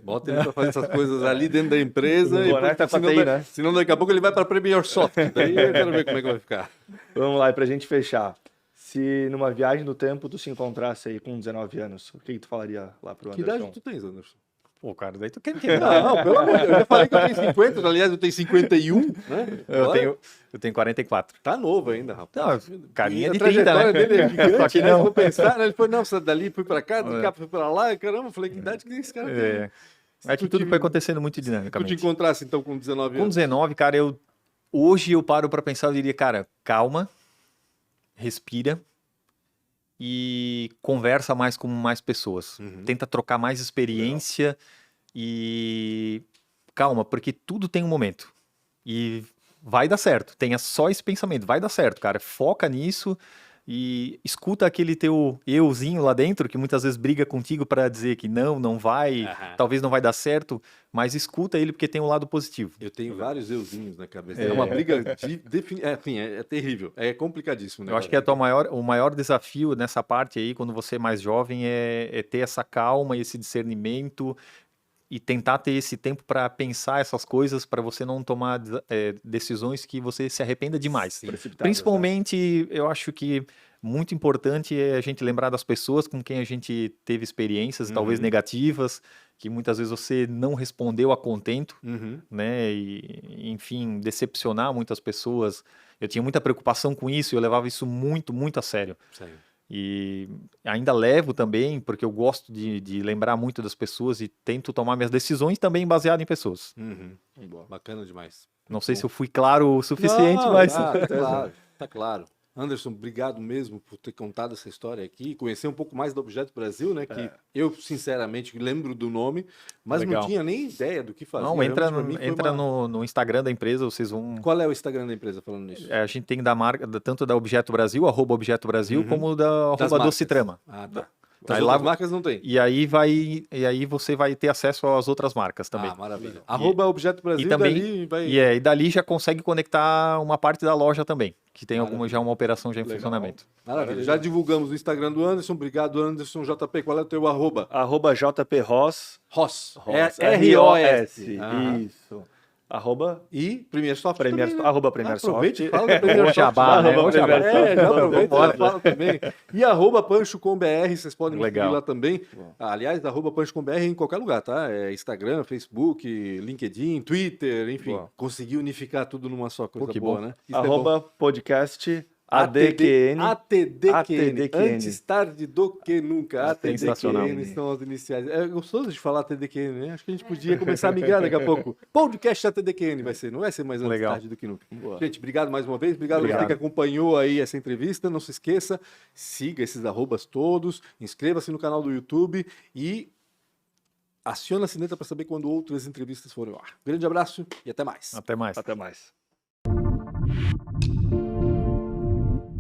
Bota ele pra fazer essas coisas ali dentro da empresa. O boné tá com a TI, né? Senão daqui a pouco ele vai pra Premiere Soft. Daí eu quero ver como é que vai ficar. Vamos lá, e pra gente fechar. Se numa viagem no tempo tu se encontrasse aí com 19 anos, o que tu falaria lá pro Que Anderson? idade tu tens, Anderson? Pô, cara, daí tu quer me quebrar. Não, pelo amor de Deus. Eu já falei que eu tenho 50, aliás, eu tenho 51, né? Eu tenho 44. Tá novo ainda, rapaz. Não, carinha E a de 30, trajetória né? dele é gigante, Só que né? não. Se for pensar, né? Ele foi, não, dali fui pra cá, do cá fui pra lá, caramba, eu falei, que idade que esse cara tem? É. É que tudo foi acontecendo muito Se tu te dinamicamente. encontrasse, então, com 19 Com anos. 19, cara, hoje eu paro pra pensar, eu diria, cara, calma, respira e conversa mais com mais pessoas. Tenta trocar mais experiência e calma, porque tudo tem um momento. E vai dar certo. Tenha só esse pensamento, vai dar certo, cara. Foca nisso, e escuta aquele teu euzinho lá dentro, que muitas vezes briga contigo para dizer que não vai, talvez não vai dar certo, mas escuta ele porque tem um lado positivo. Eu tenho vários euzinhos na cabeça. É uma briga é terrível, é complicadíssimo. Né, Eu acho que o maior desafio nessa parte aí, quando você é mais jovem, é ter essa calma e esse discernimento e tentar ter esse tempo para pensar essas coisas, para você não tomar decisões que você se arrependa demais. Principalmente, eu acho que muito importante é a gente lembrar das pessoas com quem a gente teve experiências, talvez negativas, que muitas vezes você não respondeu a contento, né? E, enfim, decepcionar muitas pessoas. Eu tinha muita preocupação com isso e eu levava isso muito, muito a sério. Sério. E ainda levo também, porque eu gosto de lembrar muito das pessoas e tento tomar minhas decisões também baseado em pessoas. Bacana demais. Não sei se eu fui claro o suficiente, mas... Tá claro, tá claro. Anderson, obrigado mesmo por ter contado essa história aqui, conhecer um pouco mais do Objeto Brasil, né? Que eu, sinceramente, lembro do nome, mas Legal. não tinha nem ideia do que fazer. Não, entra no Instagram da empresa, vocês vão... Qual é o Instagram da empresa falando nisso? A gente tem da marca, tanto da Objeto Brasil, @Objeto Brasil, como da @Docitrama. Ah, tá. Aí As lá- outras marcas não tem. E aí você vai ter acesso às outras marcas também. Ah, maravilha. @Objeto Brasil, E também, dali vai... e dali já consegue conectar uma parte da loja também, que tem já uma operação já em funcionamento. Maravilha. Já divulgamos o Instagram do Anderson. Obrigado, Anderson _JP. Qual é o teu arroba? @JPRoss. Ross. Ross. R-O-S. Isso. Arroba E Premier Soft Premier, também, né? arroba Premier Aproveite e Soft. fala da Premier Ou Soft. jabá, né? Arroba Ou jabá. Premier- já aproveita e fala também. E @Pancho.com.br, vocês podem me Legal. seguir lá também. Aliás, @Pancho.com.br em qualquer lugar, tá? É Instagram, Facebook, LinkedIn, Twitter, enfim. Boa. Conseguir unificar tudo numa só coisa que boa, bom. né? Isso é bom. Arroba podcast ADQN. ATDQN. Antes tarde do que nunca. Sensacional. ATDQN são as iniciais. É gostoso de falar ATDQN, né? Acho que a gente podia começar a migrar daqui a pouco. Podcast ATDQN vai ser, não vai ser mais antes Legal. tarde do que nunca. Gente, obrigado mais uma vez. Obrigado a você que acompanhou aí essa entrevista. Não se esqueça, siga esses arrobas todos, inscreva-se no canal do YouTube e aciona a sineta para saber quando outras entrevistas forem ao ar. Grande abraço e até mais. Até mais. Até mais.